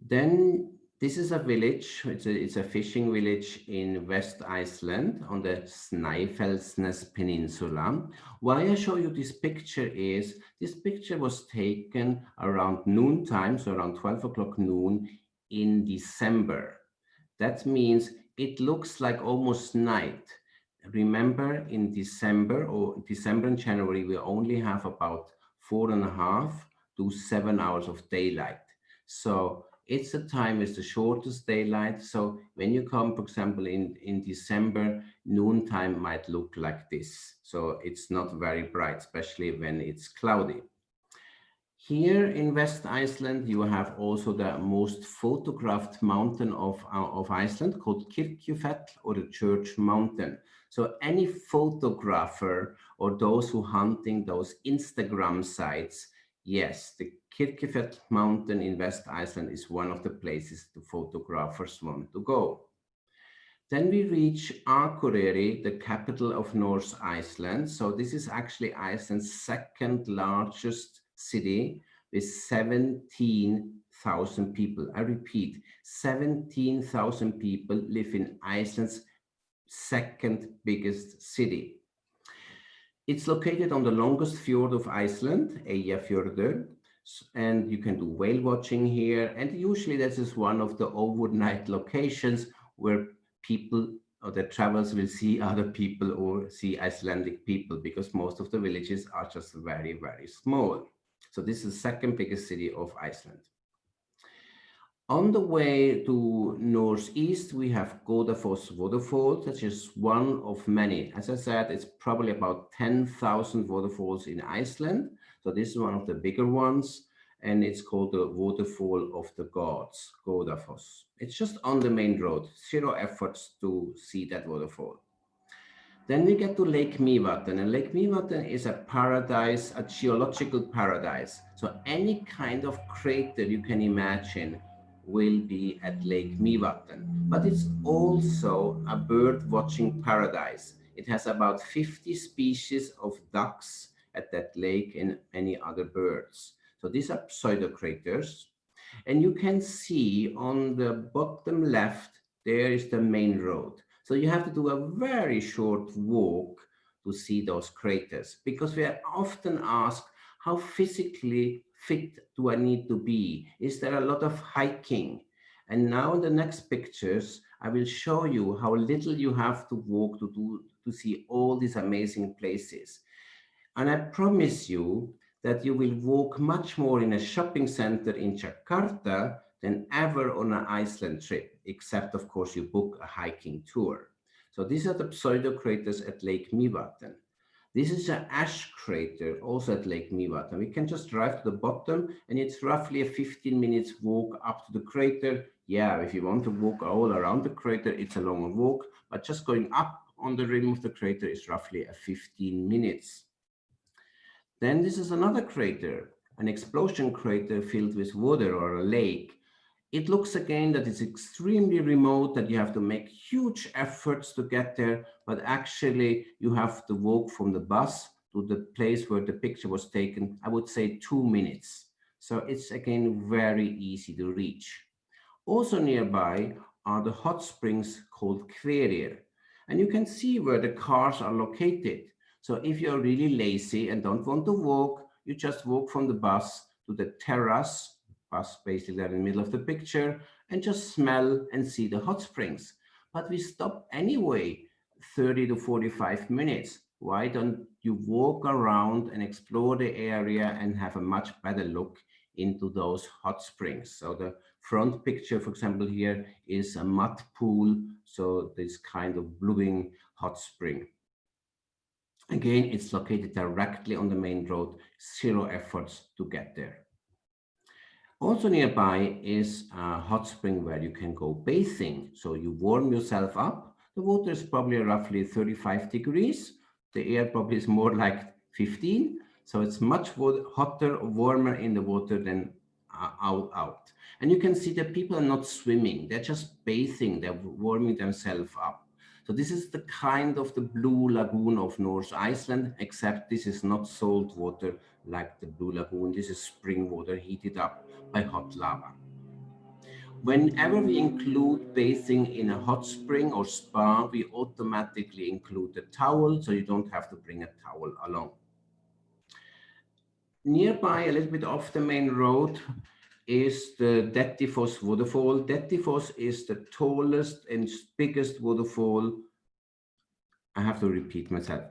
Then this is a village, it's a fishing village in West Iceland on the Snæfellsnes Peninsula. Why I show you this picture is, this picture was taken around noontime, so around 12 o'clock noon in December. That means it looks like almost night. Remember, in December and January, we only have about 4.5 to 7 hours of daylight. So it's a time with the shortest daylight. So when you come, for example, in December, noontime might look like this. So it's not very bright, especially when it's cloudy. Here in West Iceland, you have also the most photographed mountain of Iceland, called Kirkjufell, or the Church Mountain. So any photographer or those who hunting those Instagram sites, yes, the Kirkjufell mountain in West Iceland is one of the places the photographers want to go. Then we reach Akureyri, the capital of North Iceland. So this is actually Iceland's second largest city with 17,000 people. I repeat, 17,000 people live in Iceland's second biggest city. It's located on the longest fjord of Iceland, Eyjafjörður, and you can do whale watching here. And usually this is one of the overnight locations where people or the travelers will see other people or see Icelandic people, because most of the villages are just very, very small. So this is the second biggest city of Iceland. On the way to northeast, we have Godafoss waterfall. That's just one of many. As I said, it's probably about 10,000 waterfalls in Iceland. So this is one of the bigger ones, and it's called the Waterfall of the Gods, Godafoss. It's just on the main road, zero efforts to see that waterfall. Then we get to Lake Mývatn, and Lake Mývatn is a paradise, a geological paradise. So any kind of crater you can imagine will be at Lake Mývatn. But it's also a bird watching paradise. It has about 50 species of ducks at that lake and many other birds. So these are pseudocraters. And you can see on the bottom left, there is the main road. So you have to do a very short walk to see those craters, because we are often asked, how physically fit do I need to be? Is there a lot of hiking? And now in the next pictures, I will show you how little you have to walk to see all these amazing places. And I promise you that you will walk much more in a shopping center in Jakarta than ever on an Iceland trip, except of course you book a hiking tour. So these are the pseudocraters at Lake Mývatn. This is an ash crater also at Lake Mývatn. We can just drive to the bottom and it's roughly a 15 minutes walk up to the crater. Yeah, if you want to walk all around the crater, it's a longer walk, but just going up on the rim of the crater is roughly a 15 minutes. Then this is another crater, an explosion crater filled with water or a lake. It looks again that it's extremely remote, that you have to make huge efforts to get there, but actually you have to walk from the bus to the place where the picture was taken, I would say 2 minutes. So it's again very easy to reach. Also nearby are the hot springs called Hverir. And you can see where the cars are located. So if you're really lazy and don't want to walk, you just walk from the bus to the terrace, bus basically there in the middle of the picture, and just smell and see the hot springs. But we stop anyway 30 to 45 minutes. Why don't you walk around and explore the area and have a much better look into those hot springs? So the front picture, for example, here is a mud pool. So this kind of blowing hot spring. Again, it's located directly on the main road, zero efforts to get there. Also nearby is a hot spring where you can go bathing. So you warm yourself up. The water is probably roughly 35 degrees. The air probably is more like 15. So it's much hotter, warmer in the water than out. And you can see that people are not swimming. They're just bathing. They're warming themselves up. So this is the kind of the blue lagoon of North Iceland, except this is not salt water like the blue lagoon. This is spring water heated up by hot lava. Whenever we include bathing in a hot spring or spa, we automatically include a towel, so you don't have to bring a towel along. Nearby, a little bit off the main road, is the Dettifoss waterfall. Dettifoss is the tallest and biggest waterfall. I have to repeat myself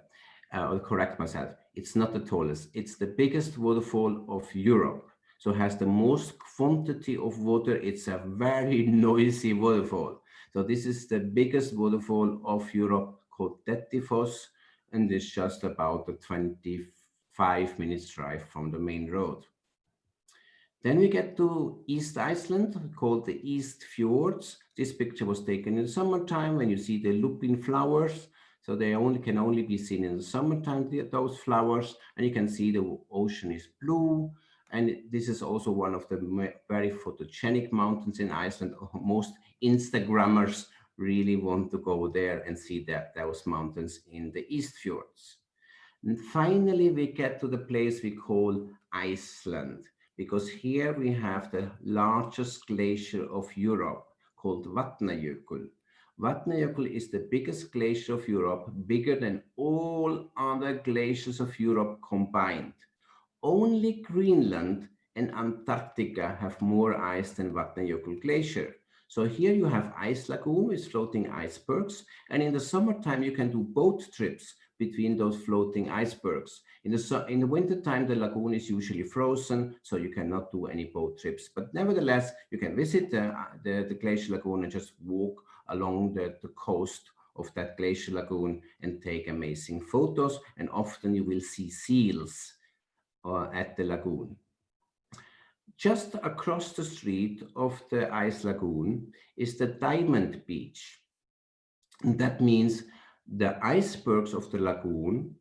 or correct myself. It's not the tallest. It's the biggest waterfall of Europe. So it has the most quantity of water. It's a very noisy waterfall. So this is the biggest waterfall of Europe called Dettifoss, and it's just about a 25 minutes drive from the main road. Then we get to East Iceland, called the East Fjords. This picture was taken in the summertime when you see the lupin flowers. So they can only be seen in the summertime, those flowers. And you can see the ocean is blue. And this is also one of the very photogenic mountains in Iceland. Most Instagrammers really want to go there and see those mountains in the East Fjords. And finally, we get to the place we call Iceland, because here we have the largest glacier of Europe called Vatnajökull. Vatnajökull is the biggest glacier of Europe, bigger than all other glaciers of Europe combined. Only Greenland and Antarctica have more ice than Vatnajökull Glacier. So here you have ice lagoon with floating icebergs, and in the summertime you can do boat trips between those floating icebergs. In the wintertime, the lagoon is usually frozen, so you cannot do any boat trips. But nevertheless, you can visit the glacial lagoon and just walk along the coast of that glacial lagoon and take amazing photos. And often you will see seals at the lagoon. Just across the street of the ice lagoon is the Diamond Beach. And that means the icebergs of the lagoon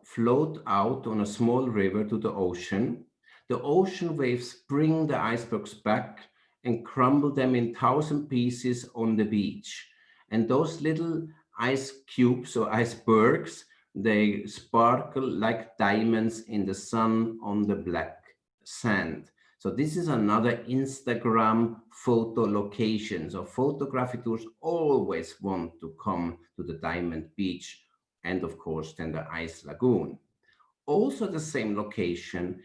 float out on a small river to the ocean. The ocean waves bring the icebergs back and crumble them in 1,000 pieces on the beach. And those little ice cubes or icebergs, they sparkle like diamonds in the sun on the black sand. So this is another Instagram photo location. So photography tours always want to come to the Diamond Beach and of course then the ice lagoon. Also the same location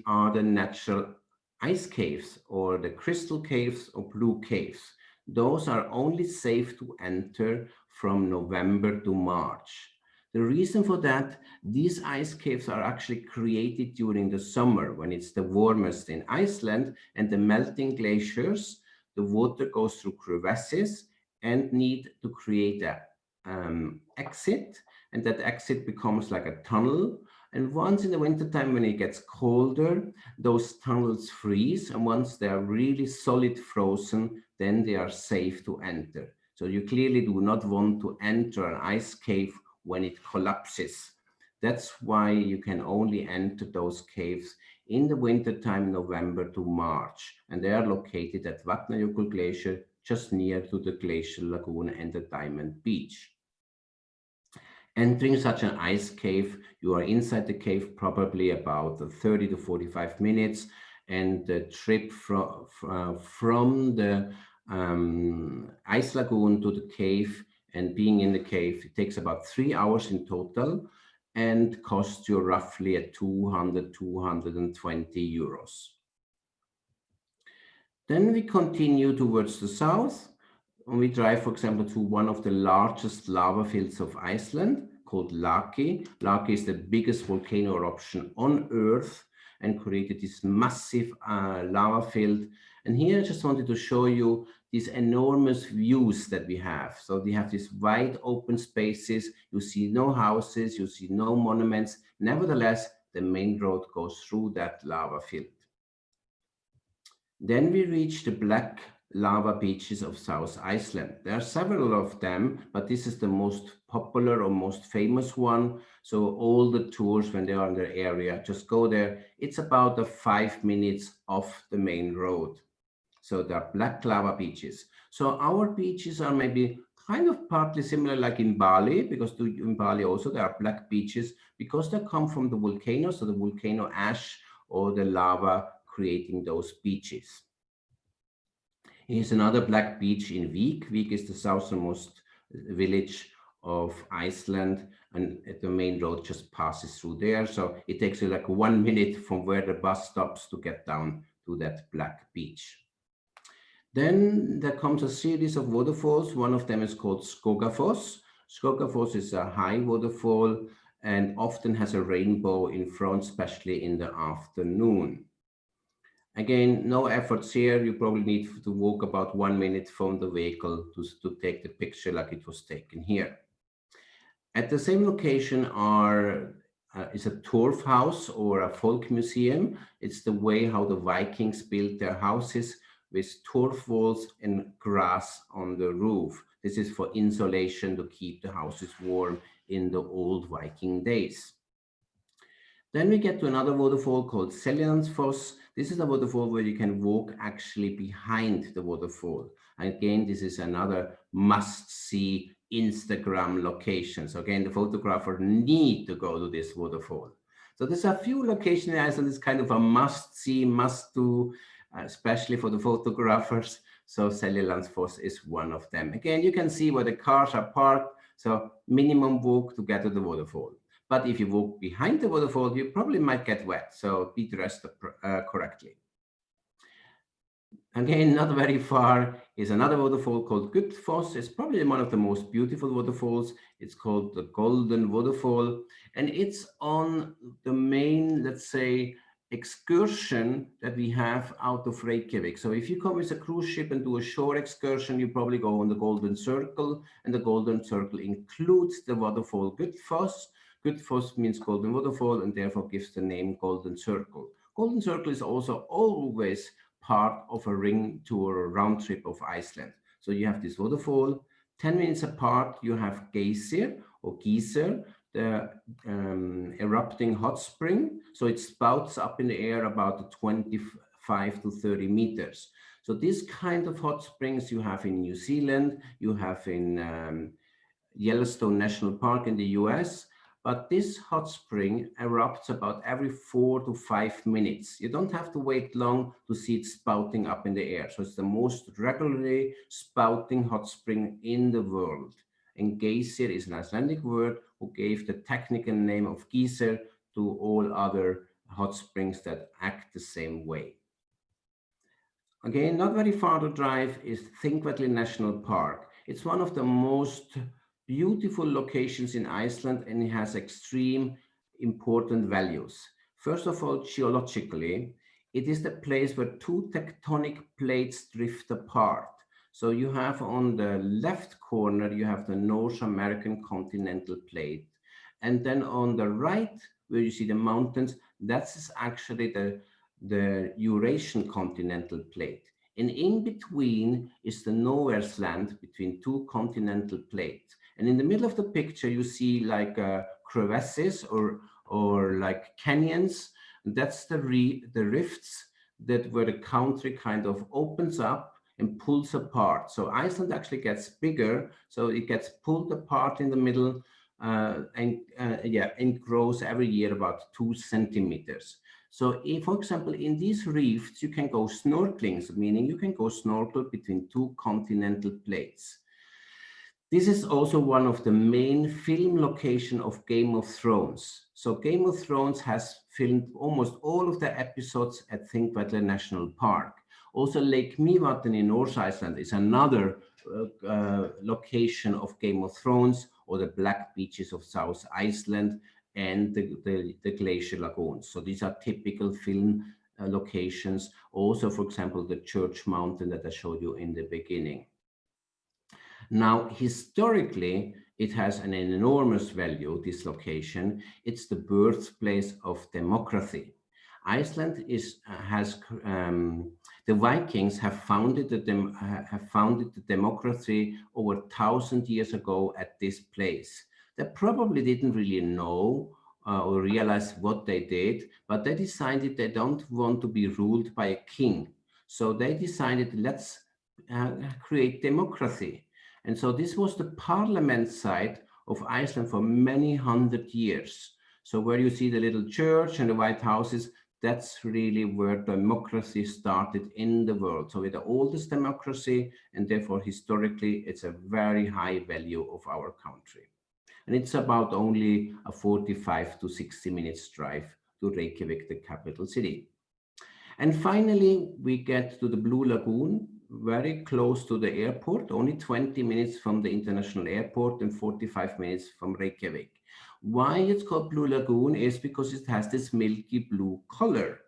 are the natural ice caves or the crystal caves or blue caves. Those are only safe to enter from November to March. The reason for that, these ice caves are actually created during the summer when it's the warmest in Iceland, and the melting glaciers, the water goes through crevasses and need to create an exit, and that exit becomes like a tunnel. And once in the wintertime, when it gets colder, those tunnels freeze, and once they are really solid frozen, then they are safe to enter. So you clearly do not want to enter an ice cave when it collapses. That's why you can only enter those caves in the wintertime, November to March. And they are located at Vatnajökull Glacier, just near to the glacial lagoon and the Diamond Beach. Entering such an ice cave, you are inside the cave probably about 30 to 45 minutes. And the trip from the ice lagoon to the cave and being in the cave, it takes about 3 hours in total and costs you roughly at 220 euros. Then we continue towards the south. And we drive, for example, to one of the largest lava fields of Iceland called Laki. Laki is the biggest volcano eruption on Earth and created this massive lava field. And here I just wanted to show you these enormous views that we have. So we have these wide open spaces. You see no houses, you see no monuments. Nevertheless, the main road goes through that lava field. Then we reach the black lava beaches of South Iceland. There are several of them, but this is the most popular or most famous one. So all the tours, when they are in the area, just go there. It's about 5 minutes off the main road. So there are black lava beaches. So our beaches are maybe kind of partly similar like in Bali, because in Bali also there are black beaches because they come from the volcano, so the volcano ash or the lava creating those beaches. Here's another black beach in Vík. Vík is the southernmost village of Iceland, and the main road just passes through there. So it takes you like 1 minute from where the bus stops to get down to that black beach. Then there comes a series of waterfalls. One of them is called Skogafoss. Skogafoss is a high waterfall and often has a rainbow in front, especially in the afternoon. Again, no efforts here. You probably need to walk about 1 minute from the vehicle to take the picture like it was taken here. At the same location is a Torf house or a folk museum. It's the way how the Vikings built their houses with turf walls and grass on the roof. This is for insulation to keep the houses warm in the old Viking days. Then we get to another waterfall called Seljalandsfoss. This is a waterfall where you can walk actually behind the waterfall. And again, this is another must-see Instagram location. So again, the photographer need to go to this waterfall. So there's a few locations in Iceland. It's kind of a must-see, must-do, especially for the photographers. So Seljalandsfoss is one of them. Again, you can see where the cars are parked. So minimum walk to get to the waterfall. But if you walk behind the waterfall, you probably might get wet. So be dressed correctly. Again, not very far is another waterfall called Guttfoss. It's probably one of the most beautiful waterfalls. It's called the Golden Waterfall, and it's on the main, let's say, excursion that we have out of Reykjavik. So if you come with a cruise ship and do a shore excursion, you probably go on the Golden Circle, and the Golden Circle includes the waterfall Guttfoss. Guttfoss means golden waterfall and therefore gives the name Golden Circle. Golden Circle is also always part of a ring tour or round trip of Iceland. So you have this waterfall. 10 minutes apart, you have Geysir or Geyser, the erupting hot spring. So it spouts up in the air about 25 to 30 meters. So this kind of hot springs you have in New Zealand, you have in Yellowstone National Park in the US, but this hot spring erupts about every 4 to 5 minutes. You don't have to wait long to see it spouting up in the air. So it's the most regularly spouting hot spring in the world. And Geysir is an Icelandic word who gave the technical name of geyser to all other hot springs that act the same way. Again, not very far to drive is Thingvellir National Park. It's one of the most beautiful locations in Iceland, and it has extreme important values. First of all, geologically, it is the place where two tectonic plates drift apart. So you have on the left corner, you have the North American continental plate. And then on the right, where you see the mountains, that's actually the Eurasian continental plate. And in between is the nowhere's land between two continental plates. And in the middle of the picture, you see like crevasses or like canyons. That's the rifts that where the country kind of opens up and pulls apart. So Iceland actually gets bigger, so it gets pulled apart in the middle and grows every year about 2 centimeters. So if, for example, in these rifts, you can go snorkeling, meaning you can go snorkel between two continental plates. This is also one of the main film locations of Game of Thrones. So Game of Thrones has filmed almost all of the episodes at Thingvellir National Park. Also Lake Mývatn in North Iceland is another location of Game of Thrones, or the Black Beaches of South Iceland and the glacier lagoons. So these are typical film locations. Also, for example, the Church Mountain that I showed you in the beginning. Now, historically, it has an enormous value, this location. It's the birthplace of democracy. Iceland the Vikings have founded the democracy over 1,000 years ago at this place. They probably didn't really know or realize what they did, but they decided they don't want to be ruled by a king. So they decided, let's create democracy. And so this was the parliament side of Iceland for many hundred years. So where you see the little church and the white houses, that's really where democracy started in the world. So it's the oldest democracy, and therefore historically it's a very high value of our country. And it's about only a 45 to 60 minutes drive to Reykjavik, the capital city. And finally, we get to the Blue Lagoon, very close to the airport, only 20 minutes from the international airport and 45 minutes from Reykjavik. Why it's called Blue Lagoon is because it has this milky blue color.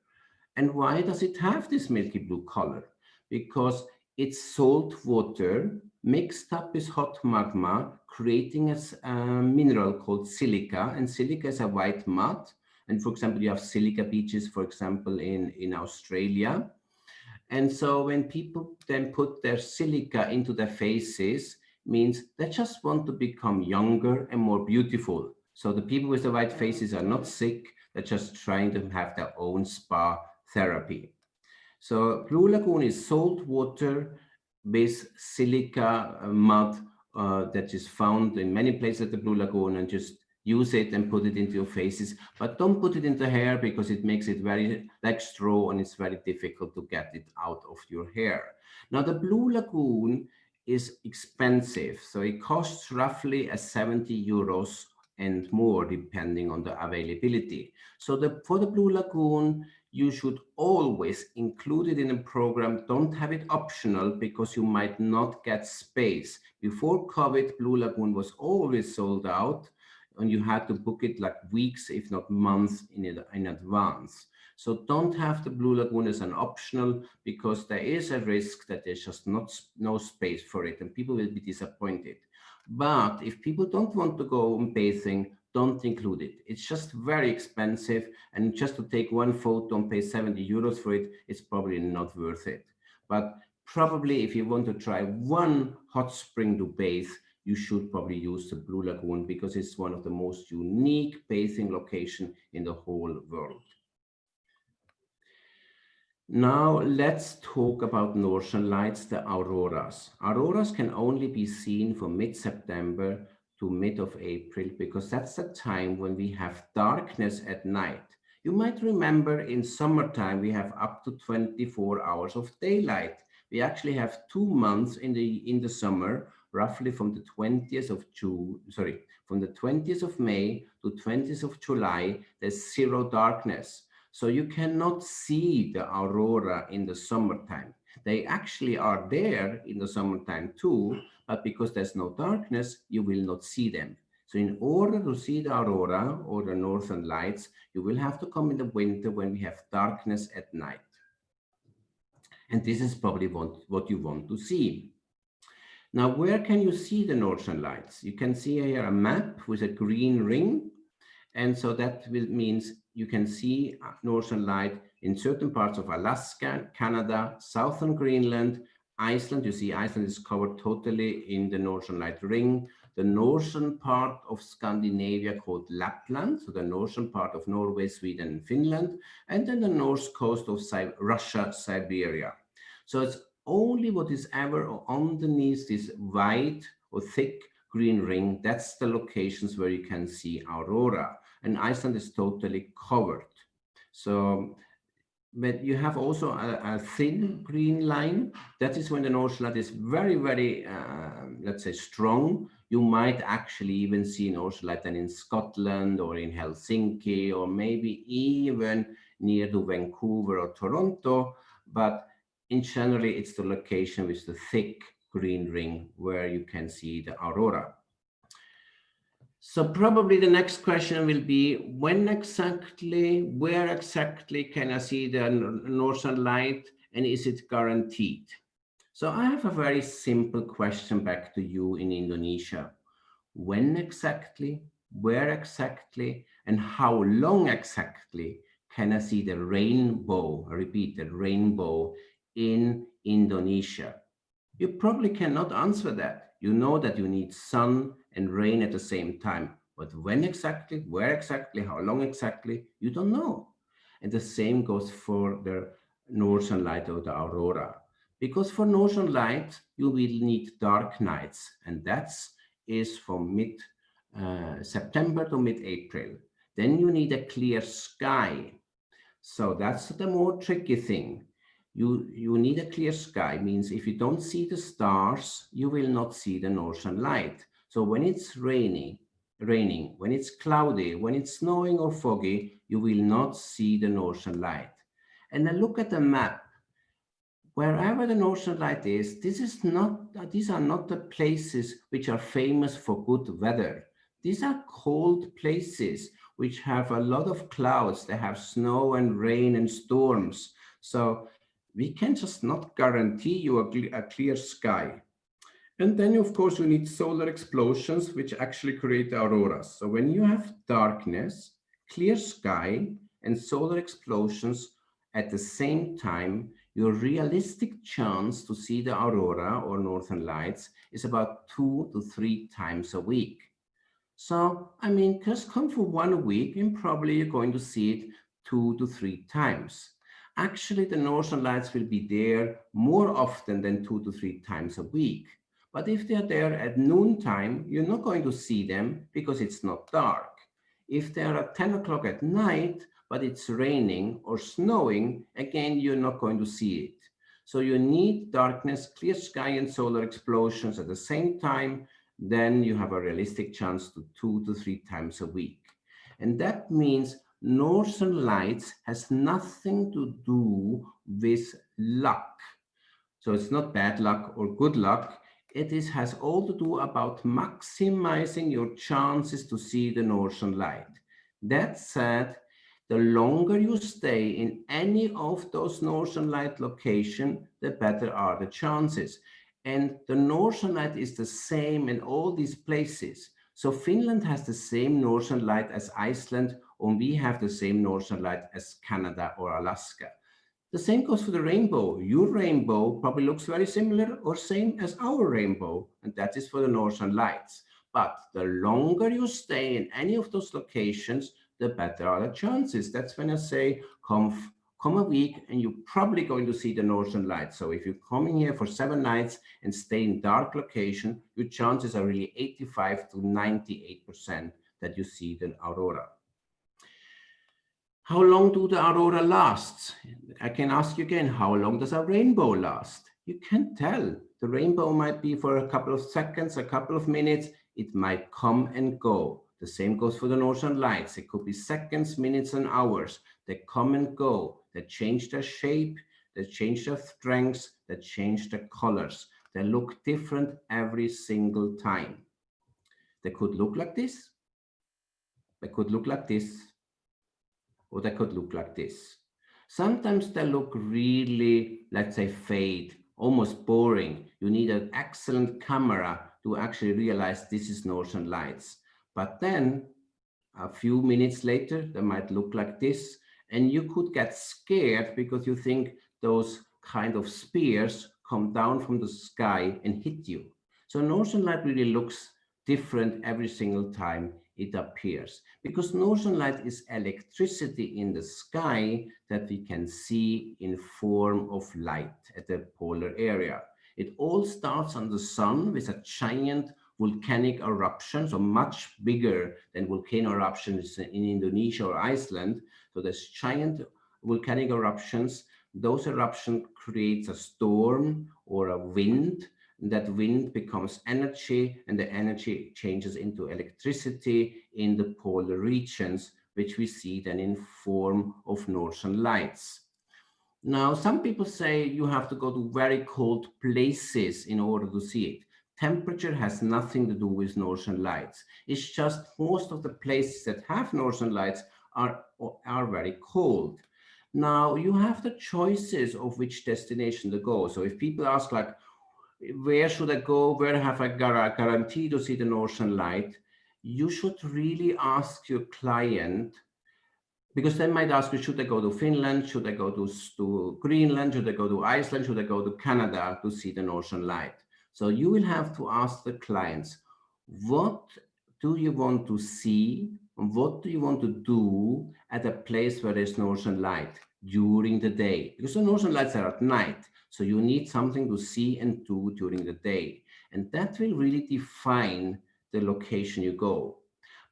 And why does it have this milky blue color? Because it's salt water mixed up with hot magma, creating a mineral called silica. And silica is a white mud. And for example, you have silica beaches, for example, in Australia. And so when people then put their silica into their faces, means they just want to become younger and more beautiful. So the people with the white faces are not sick, they're just trying to have their own spa therapy. So Blue Lagoon is salt water with silica mud that is found in many places at the Blue Lagoon, and just use it and put it into your faces, but don't put it in the hair because it makes it very like straw and it's very difficult to get it out of your hair. Now the Blue Lagoon is expensive, so it costs roughly 70 euros and more depending on the availability. So for the Blue Lagoon, you should always include it in a program. Don't have it optional because you might not get space. Before COVID, Blue Lagoon was always sold out and you had to book it like weeks, if not months in advance. So don't have the Blue Lagoon as an optional because there is a risk that there's just no space for it and people will be disappointed. But if people don't want to go bathing, don't include it. It's just very expensive, and just to take one photo and pay 70 euros for it, it's probably not worth it. But probably if you want to try one hot spring to bathe, you should probably use the Blue Lagoon because it's one of the most unique bathing locations in the whole world. Now let's talk about Northern Lights, the auroras. Auroras can only be seen from mid-September to mid of April because that's the time when we have darkness at night. You might remember in summertime we have up to 24 hours of daylight. We actually have 2 months in the summer, roughly from the 20th of May to 20th of July, there's zero darkness. So you cannot see the aurora in the summertime. They actually are there in the summertime too, but because there's no darkness, you will not see them. So in order to see the aurora or the northern lights, you will have to come in the winter when we have darkness at night. And this is probably what you want to see. Now, where can you see the northern lights? You can see here a map with a green ring. And so that means you can see northern light in certain parts of Alaska, Canada, southern Greenland, Iceland. You see Iceland is covered totally in the northern light ring. The northern part of Scandinavia called Lapland, so the northern part of Norway, Sweden, and Finland, and then the north coast of Russia, Siberia. So it's only what is ever underneath this wide or thick green ring, that's the locations where you can see aurora. And Iceland is totally covered. So, but you have also a thin green line. That is when the northern light is very, very, let's say, strong. You might actually even see northern light then in Scotland or in Helsinki or maybe even near to Vancouver or Toronto. But in generally, it's the location with the thick green ring where you can see the aurora. So probably the next question will be, when exactly, where exactly can I see the northern light, and is it guaranteed? So I have a very simple question back to you in Indonesia. When exactly, where exactly, and how long exactly can I see the rainbow, I repeat, the rainbow in Indonesia? You probably cannot answer that. You know that you need sun and rain at the same time, but when exactly, where exactly, how long exactly, you don't know. And the same goes for the northern light or the aurora. Because for northern light, you will need dark nights, and that is from mid-September to mid-April. Then you need a clear sky. So that's the more tricky thing. You need a clear sky, means if you don't see the stars, you will not see the northern light. So when it's raining, when it's cloudy, when it's snowing or foggy, you will not see the northern light. And then look at the map. Wherever the northern light is, these are not the places which are famous for good weather. These are cold places which have a lot of clouds. They have snow and rain and storms. So we can just not guarantee you a clear sky. And then, of course, you need solar explosions, which actually create auroras. So when you have darkness, clear sky, and solar explosions at the same time, your realistic chance to see the aurora or northern lights is about 2 to 3 times a week. So, I mean, just come for 1 week and probably you're going to see it 2 to 3 times. Actually, the northern lights will be there more often than 2 to 3 times a week. But if they're there at noontime, you're not going to see them because it's not dark. If they're at 10 o'clock at night, but it's raining or snowing, again, you're not going to see it. So you need darkness, clear sky, and solar explosions at the same time then you have a realistic chance to 2 to 3 times a week. And that means northern lights has nothing to do with luck. So it's not bad luck or good luck. It has all to do about maximizing your chances to see the northern light. That said, the longer you stay in any of those northern light locations, the better are the chances. And the northern light is the same in all these places. So Finland has the same northern light as Iceland, and we have the same northern light as Canada or Alaska. The same goes for the rainbow. Your rainbow probably looks very similar or same as our rainbow, and that is for the northern lights. But the longer you stay in any of those locations, the better are the chances. That's when I say come a week and you're probably going to see the northern lights. So if you're coming here for 7 nights and stay in dark location, your chances are really 85 to 98% that you see the aurora. How long do the aurora last? I can ask you again, how long does a rainbow last? You can't tell. The rainbow might be for a couple of seconds, a couple of minutes. It might come and go. The same goes for the northern lights. It could be seconds, minutes, and hours. They come and go. They change their shape. They change their strengths. They change their colors. They look different every single time. They could look like this. They could look like this. Or they could look like this. Sometimes they look really, let's say, fade, almost boring. You need an excellent camera to actually realize this is northern lights. But then a few minutes later, they might look like this, and you could get scared because you think those kind of spears come down from the sky and hit you. So northern light really looks different every single time it appears, because northern light is electricity in the sky that we can see in form of light at the polar area. It all starts on the sun with a giant volcanic eruption, so much bigger than volcano eruptions in Indonesia or Iceland. So there's giant volcanic eruptions. Those eruptions creates a storm or a wind. That wind becomes energy, and the energy changes into electricity in the polar regions, which we see then in form of northern lights. Now, some people say you have to go to very cold places in order to see it. Temperature has nothing to do with northern lights. It's just most of the places that have northern lights are very cold. Now, you have the choices of which destination to go. So if people ask like, where should I go? Where have I guarantee to see the northern light? You should really ask your client, because they might ask you, should I go to Finland? Should I go to Greenland? Should I go to Iceland? Should I go to Canada to see the northern light? So you will have to ask the clients, what do you want to see? What do you want to do at a place where there's northern light during the day? Because the northern lights are at night. So you need something to see and do during the day. And that will really define the location you go.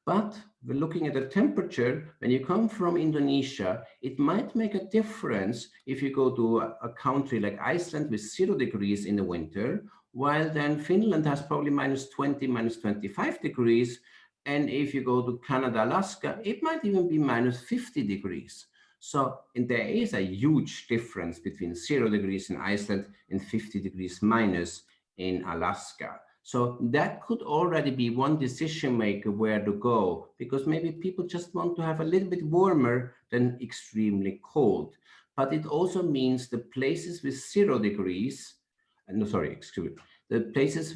But we're looking at the temperature. When you come from Indonesia, it might make a difference if you go to a country like Iceland with 0 degrees in the winter, while then Finland has probably -20, -25 degrees. And if you go to Canada, Alaska, it might even be -50 degrees. So and there is a huge difference between 0 degrees in Iceland and 50 degrees minus in Alaska. So that could already be one decision maker where to go, because maybe people just want to have a little bit warmer than extremely cold. But it also means the places with 0 degrees, the places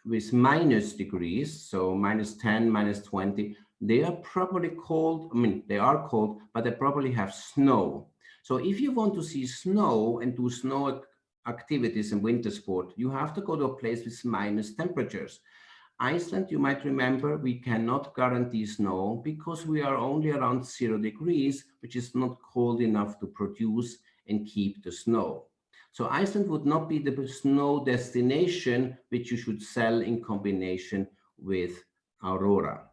with minus degrees, so -10, -20, they are probably cold. I mean, they are cold, but they probably have snow. So if you want to see snow and do snow activities and winter sport, you have to go to a place with minus temperatures. Iceland, you might remember, we cannot guarantee snow because we are only around 0 degrees, which is not cold enough to produce and keep the snow. So Iceland would not be the snow destination which you should sell in combination with aurora.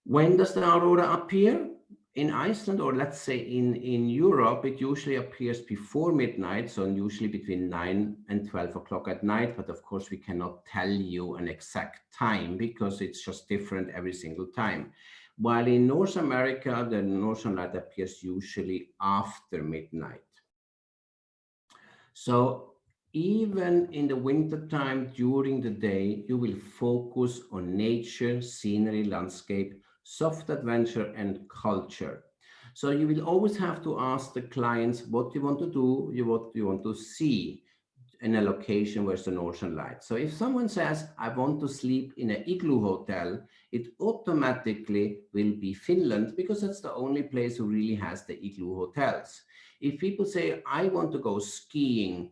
When does the aurora appear? In Iceland, or let's say in Europe, it usually appears before midnight, so usually between 9 and 12 o'clock at night. But of course, we cannot tell you an exact time because it's just different every single time. While in North America, the northern light appears usually after midnight. So even in the winter time during the day, you will focus on nature, scenery, landscape, soft adventure, and culture. So you will always have to ask the clients what you want to do, what you want to see in a location where's the northern light. So if someone says, I want to sleep in an igloo hotel, it automatically will be Finland because that's the only place who really has the igloo hotels. If people say, I want to go skiing,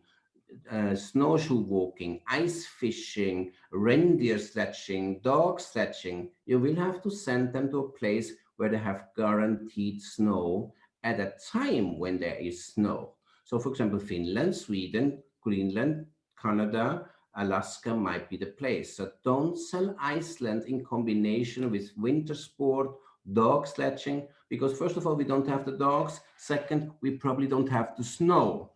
snowshoe walking, ice fishing, reindeer sledging, dog sledging, you will have to send them to a place where they have guaranteed snow at a time when there is snow. So for example, Finland, Sweden, Greenland, Canada, Alaska might be the place. So don't sell Iceland in combination with winter sport, dog sledging, because first of all, we don't have the dogs. Second, we probably don't have the snow.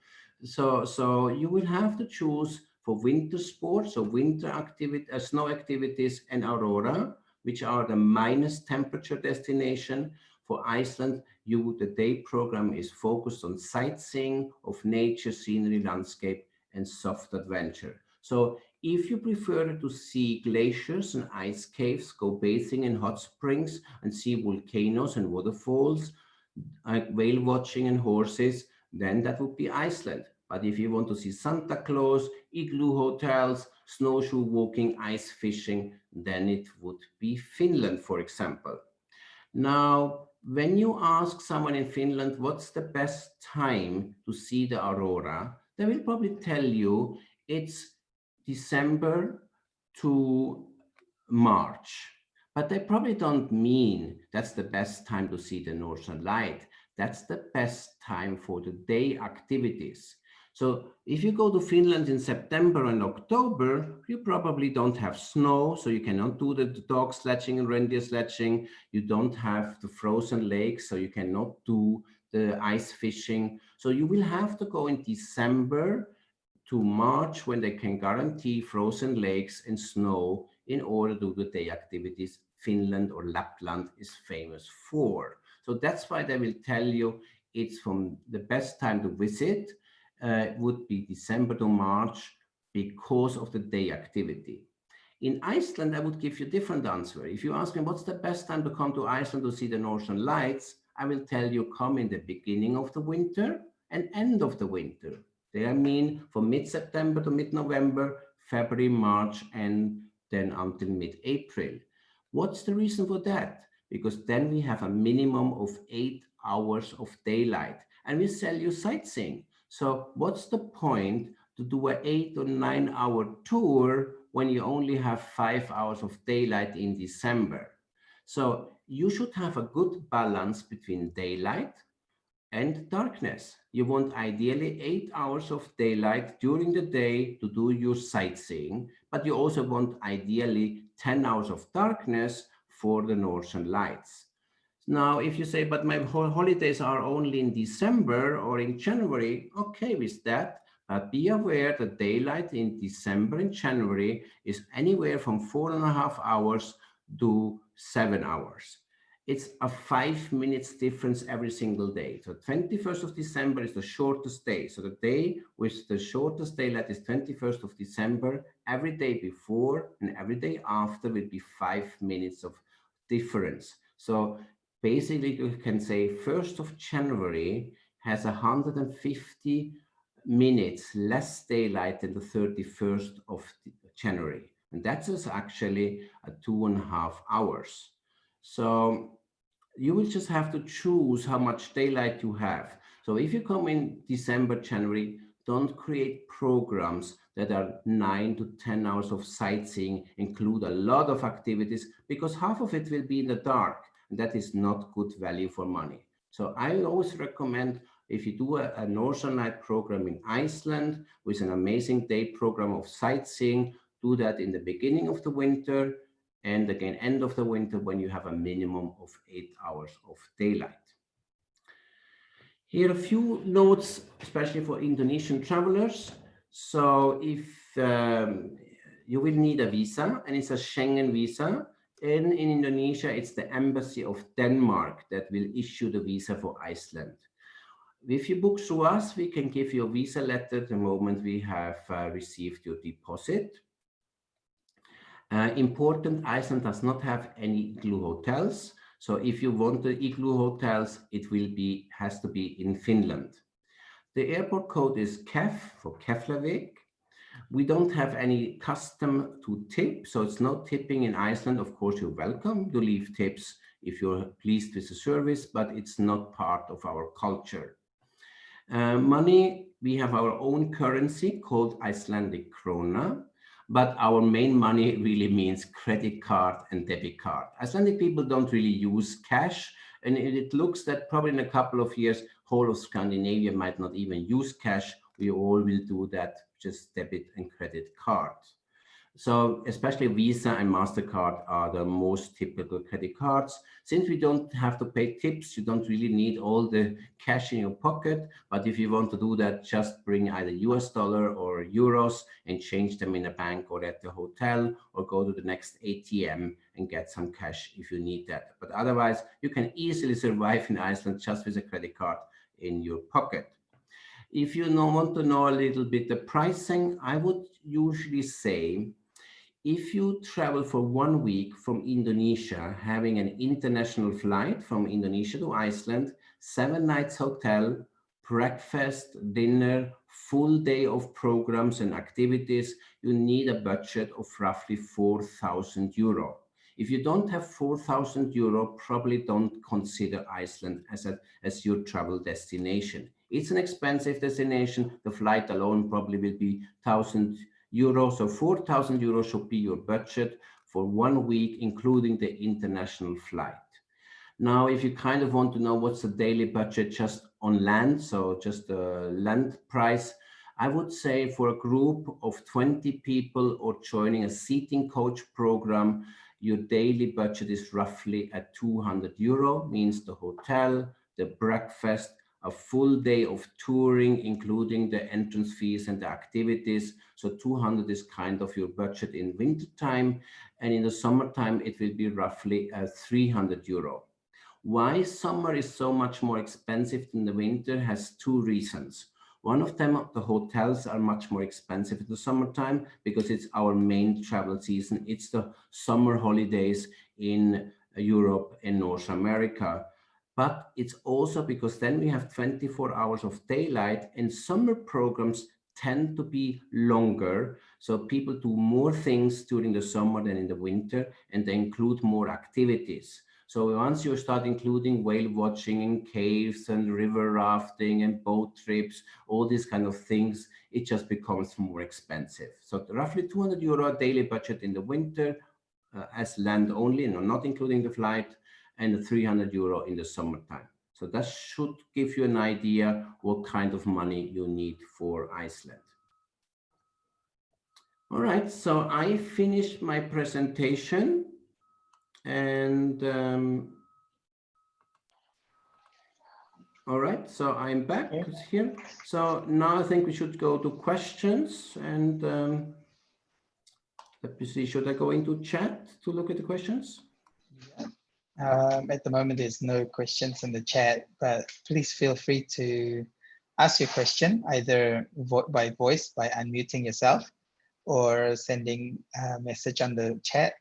So you will have to choose for winter sports, so winter activity, snow activities and Aurora, which are the minus temperature destination. For Iceland, the day program is focused on sightseeing of nature, scenery, landscape, and soft adventure. So if you prefer to see glaciers and ice caves, go bathing in hot springs and see volcanoes and waterfalls, whale watching and horses, then that would be Iceland. But if you want to see Santa Claus, igloo hotels, snowshoe walking, ice fishing, then it would be Finland, for example. Now, when you ask someone in Finland what's the best time to see the aurora, they will probably tell you it's December to March. But they probably don't mean that's the best time to see the northern light. That's the best time for the day activities. So if you go to Finland in September and October, you probably don't have snow, so you cannot do the dog sledging and reindeer sledging. You don't have the frozen lakes, so you cannot do the ice fishing. So you will have to go in December to March when they can guarantee frozen lakes and snow in order to do the day activities Finland or Lapland is famous for. So that's why they will tell you it's from the best time to visit would be December to March because of the day activity. In Iceland, I would give you a different answer. If you ask me what's the best time to come to Iceland to see the northern lights, I will tell you come in the beginning of the winter and end of the winter. They mean from mid-September to mid-November, February, March, and then until mid-April. What's the reason for that? Because then we have a minimum of 8 hours of daylight and we sell you sightseeing. So what's the point to do an 8 or 9 hour tour when you only have 5 hours of daylight in December? So you should have a good balance between daylight and darkness. You want ideally 8 hours of daylight during the day to do your sightseeing, but you also want ideally 10 hours of darkness for the northern lights. Now, if you say, but my holidays are only in December or in January, okay with that, but be aware that daylight in December and January is anywhere from 4.5 hours to 7 hours. It's a 5 minutes difference every single day. So 21st of December is the shortest day. So the day with the shortest daylight is 21st of December. Every day before and every day after will be 5 minutes of difference. So basically you can say 1st of January has 150 minutes less daylight than the 31st of January. And that is actually 2.5 hours. So you will just have to choose how much daylight you have. So if you come in December, January, don't create programs that are 9 to 10 hours of sightseeing, include a lot of activities, because half of it will be in the dark, and that is not good value for money. So I always recommend if you do a Northern Light program in Iceland with an amazing day program of sightseeing, do that in the beginning of the winter, and again, end of the winter when you have a minimum of 8 hours of daylight. Here are a few notes, especially for Indonesian travelers. So if you will need a visa, and it's a Schengen visa, and in Indonesia, it's the Embassy of Denmark that will issue the visa for Iceland. If you book through us, we can give you a visa letter the moment we have received your deposit. Important, Iceland does not have any igloo hotels. So if you want the igloo hotels, it has to be in Finland. The airport code is KEF for Keflavik. We don't have any custom to tip, so it's no tipping in Iceland. Of course, you're welcome to leave tips if you're pleased with the service, but it's not part of our culture. Money, we have our own currency called Icelandic krona, but our main money really means credit card and debit card. Icelandic people don't really use cash, and it looks that probably in a couple of years, whole of Scandinavia might not even use cash. We all will do that, just debit and credit cards. So especially Visa and MasterCard are the most typical credit cards. Since we don't have to pay tips, you don't really need all the cash in your pocket. But if you want to do that, just bring either US dollar or euros and change them in a bank or at the hotel, or go to the next ATM and get some cash if you need that. But otherwise, you can easily survive in Iceland just with a credit card in your pocket. If you want to know a little bit the pricing, I would usually say, if you travel for 1 week from Indonesia, having an international flight from Indonesia to Iceland, 7 nights hotel, breakfast, dinner, full day of programs and activities, you need a budget of roughly 4,000 euro. If you don't have 4,000 euro, probably don't consider Iceland as your travel destination. It's an expensive destination. The flight alone probably will be 1,000 euros, so 4,000 euros should be your budget for 1 week, including the international flight. Now, if you kind of want to know what's the daily budget just on land, so just the land price, I would say for a group of 20 people or joining a seating coach program, your daily budget is roughly at 200 euro, means the hotel, the breakfast, a full day of touring, including the entrance fees and the activities. So 200 is kind of your budget in winter time. And in the summertime, it will be roughly 300 euro. Why summer is so much more expensive than the winter has 2 reasons. One of them, the hotels are much more expensive in the summertime because it's our main travel season. It's the summer holidays in Europe and North America. But it's also because then we have 24 hours of daylight, and summer programs tend to be longer. So people do more things during the summer than in the winter, and they include more activities. So once you start including whale watching and caves and river rafting and boat trips, all these kind of things, it just becomes more expensive. So roughly 200 euro daily budget in the winter as land only, not including the flight, and 300 euro in the summertime. So that should give you an idea what kind of money you need for Iceland. All right, so I finished my presentation, and all right, so I'm back here. So now I think we should go to questions, and let me see, should I go into chat to look at the questions? Yeah. At the moment, there's no questions in the chat, but please feel free to ask your question either by voice, by unmuting yourself, or sending a message on the chat.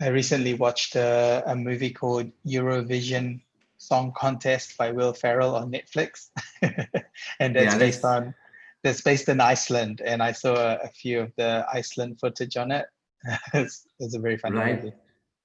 I recently watched a movie called Eurovision Song Contest by Will Ferrell on Netflix, and that's based in Iceland, and I saw a few of the Iceland footage on it. It's a very funny movie.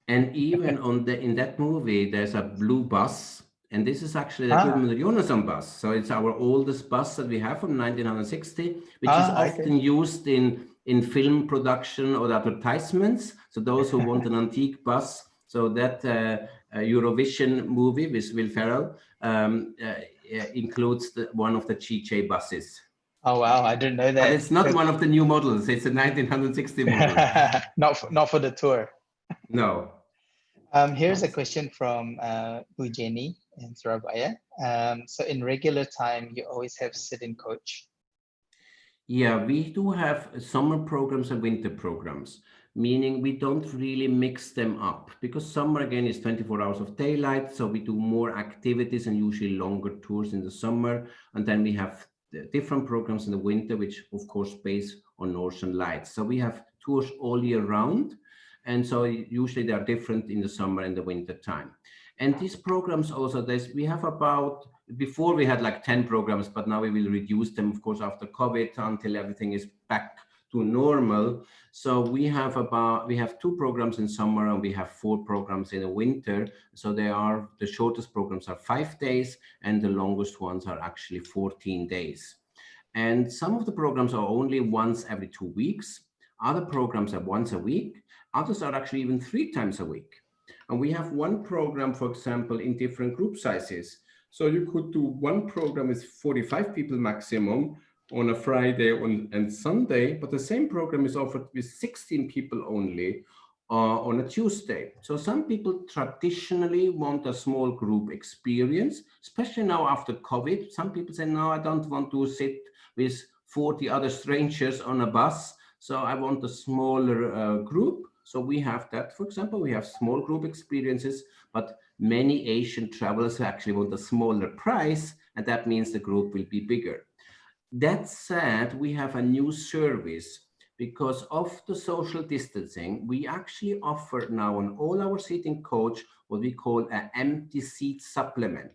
And even in that movie, there's a blue bus, and this is actually the Guðmundur Jónasson bus. So it's our oldest bus that we have from 1960, which is often used in film production or advertisements. So those who want an antique bus, so that Eurovision movie with Will Ferrell includes one of the GJ buses. Oh wow, I didn't know that. But it's not one of the new models. It's a 1960 model. Not for the tour. No. Here's a question from Bu Jenny in Surabaya. So in regular time, you always have sit-in coach. Yeah, we do have summer programs and winter programs, meaning we don't really mix them up because summer again is 24 hours of daylight. So we do more activities and usually longer tours in the summer. And then we have different programs in the winter, which of course based on Northern Lights. So we have tours all year round. And so usually they are different in the summer and the winter time. And these programs also, we have about, before we had like 10 programs, but now we will reduce them, of course, after COVID until everything is back to normal. So we have 2 programs in summer and we have 4 programs in the winter. So the shortest programs are 5 days and the longest ones are actually 14 days. And some of the programs are only once every 2 weeks. Other programs are once a week. Others are actually even 3 times a week. And we have one program, for example, in different group sizes. So you could do one program with 45 people maximum on a Friday and Sunday, but the same program is offered with 16 people only on a Tuesday. So some people traditionally want a small group experience, especially now after COVID. Some people say, no, I don't want to sit with 40 other strangers on a bus. So I want a smaller group. So we have that, for example, we have small group experiences, but many Asian travelers actually want a smaller price, and that means the group will be bigger. That said, we have a new service because of the social distancing. We actually offer now on all our seating coach what we call an empty seat supplement.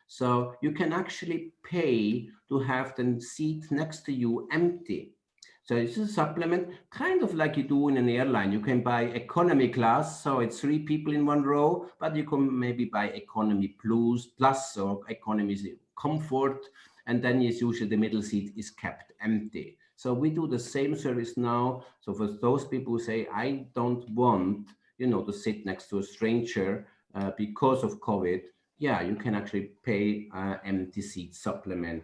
So you can actually pay to have the seat next to you empty. So it's a supplement, kind of like you do in an airline. You can buy economy class, so it's 3 people in 1 row, but you can maybe buy economy plus or economy comfort, and then it's usually the middle seat is kept empty. So we do the same service now. So for those people who say, I don't want, to sit next to a stranger because of COVID, yeah, you can actually pay empty seat supplement.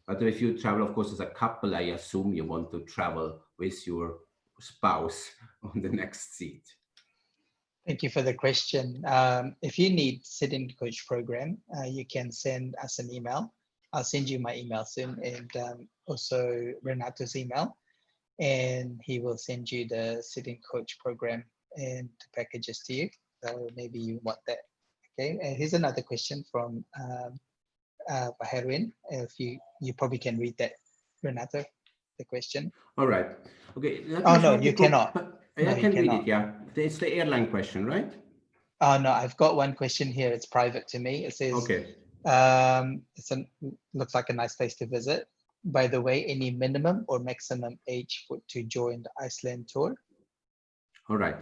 But if you travel, of course, as a couple, I assume you want to travel with your spouse on the next seat. Thank you for the question. If you need sit-in coach program, you can send us an email. I'll send you my email soon, and also Renato's email, and he will send you the sit-in coach program and packages to you. So maybe you want that. Okay. And here's another question from Herwin. If you probably can read that, Renato, the question. All right. Okay. Oh no, you cannot. I can read it. Yeah, it's the airline question, right? Oh no, I've got one question here. It's private to me. It says, okay. Looks like a nice place to visit. By the way, any minimum or maximum age to join the Iceland tour? All right.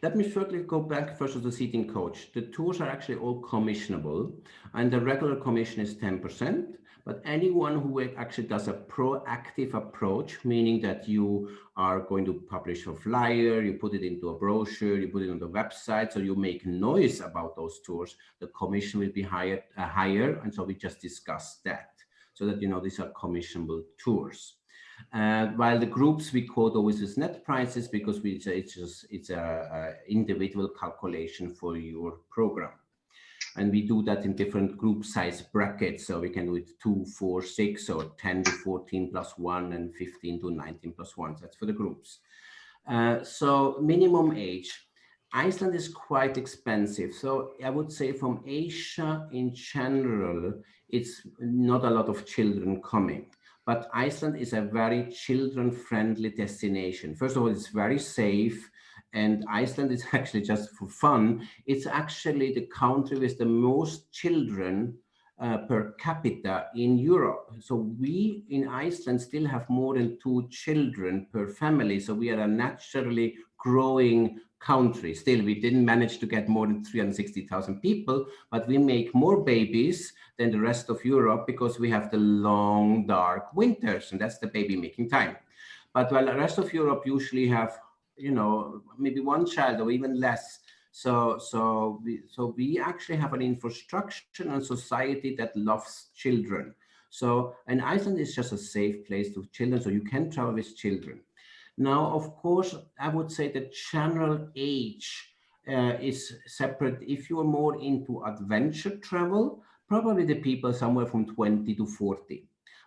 Let me shortly go back first to the seating coach. The tours are actually all commissionable, and the regular commission is 10%. But anyone who actually does a proactive approach, meaning that you are going to publish a flyer, you put it into a brochure, you put it on the website, so you make noise about those tours, the commission will be higher. And so we just discussed that, so that these are commissionable tours. While the groups we quote always with net prices because it's a individual calculation for your program. And we do that in different group size brackets. So we can do it 2, 4, 6, or 10 to 14 plus 1, and 15 to 19 plus 1. That's for the groups. So minimum age. Iceland is quite expensive. So I would say from Asia in general, it's not a lot of children coming. But Iceland is a very children-friendly destination. First of all, it's very safe. And Iceland is actually, just for fun, it's actually the country with the most children per capita in Europe. So we in Iceland still have more than 2 children per family. So we are a naturally growing country. Still, we didn't manage to get more than 360,000 people, but we make more babies than the rest of Europe because we have the long, dark winters, and that's the baby making time. But while the rest of Europe usually have, maybe 1 child or even less. So we actually have an infrastructure and society that loves children. So, and Iceland is just a safe place to children, so you can travel with children. Now, of course, I would say the general age is separate. If you are more into adventure travel, probably the people somewhere from 20 to 40.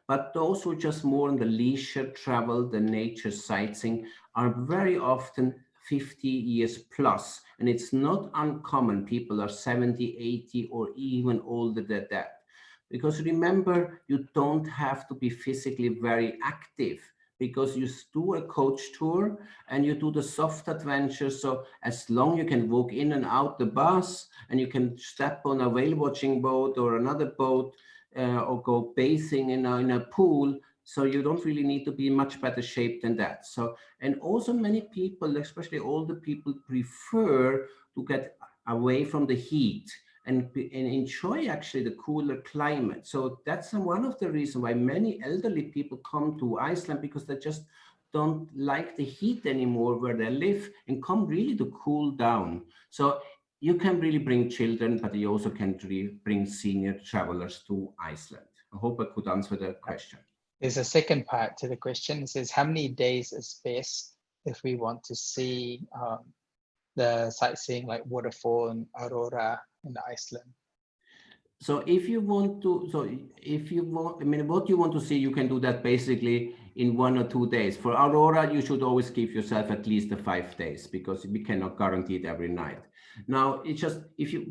But those who are just more on the leisure travel, the nature sightseeing, are very often 50 years plus. And it's not uncommon. People are 70, 80, or even older than that. Because remember, you don't have to be physically very active, because you do a coach tour and you do the soft adventure. So as long you can walk in and out the bus, and you can step on a whale watching boat or another boat, or go bathing in a pool. So you don't really need to be in much better shape than that. So, and also many people, especially older people, prefer to get away from the heat and enjoy actually the cooler climate. So that's one of the reasons why many elderly people come to Iceland, because they just don't like the heat anymore where they live, and come really to cool down. So you can really bring children, but you also can really bring senior travelers to Iceland. I hope I could answer the question. There's a second part to the question. It says, how many days is best if we want to see the sightseeing like waterfall and aurora in Iceland? So if you want to, I mean, what you want to see, you can do that basically in 1 or 2 days. For aurora, you should always give yourself at least 5 days, because we cannot guarantee it every night. Now, it's just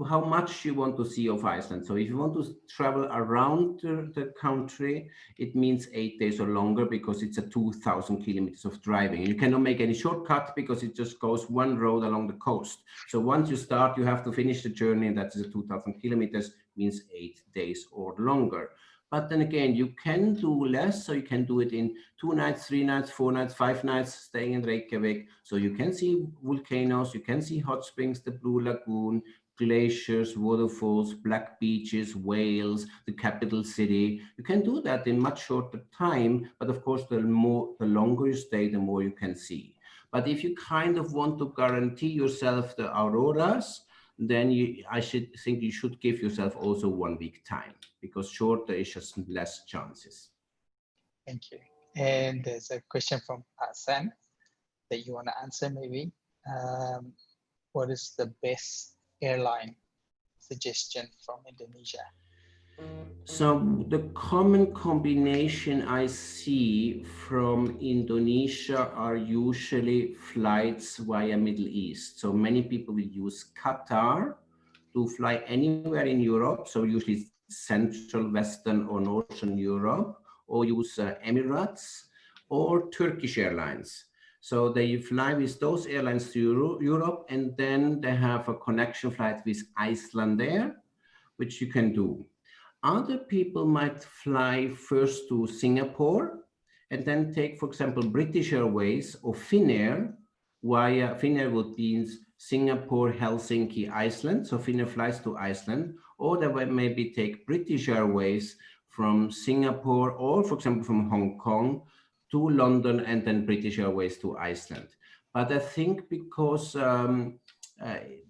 how much you want to see of Iceland. So if you want to travel around the country, it means 8 days or longer, because it's a 2,000 kilometers of driving. You cannot make any shortcut, because it just goes one road along the coast. So once you start, you have to finish the journey, and that's 2,000 kilometers, means 8 days or longer. But then again, you can do less. So you can do it in 2 nights, 3 nights, 4 nights, 5 nights, staying in Reykjavik. So you can see volcanoes, you can see hot springs, the Blue Lagoon, glaciers, waterfalls, black beaches, whales, the capital city. You can do that in much shorter time. But of course, the longer you stay, the more you can see. But if you kind of want to guarantee yourself the auroras, then I should think you should give yourself also 1 week time, because shorter is just less chances. Thank you. And there's a question from Sam that you want to answer maybe. What is the best airline suggestion from Indonesia? So the common combination I see from Indonesia are usually flights via Middle East. So many people will use Qatar to fly anywhere in Europe. So usually Central, Western, or Northern Europe, or use Emirates or Turkish Airlines. So they fly with those airlines to Europe, and then they have a connection flight with Iceland there, which you can do. Other people might fly first to Singapore and then take, for example, British Airways or Finnair, via Finnair would be Singapore, Helsinki, Iceland. So Finnair flies to Iceland, or they would maybe take British Airways from Singapore, or for example, from Hong Kong to London, and then British Airways to Iceland. But I think because the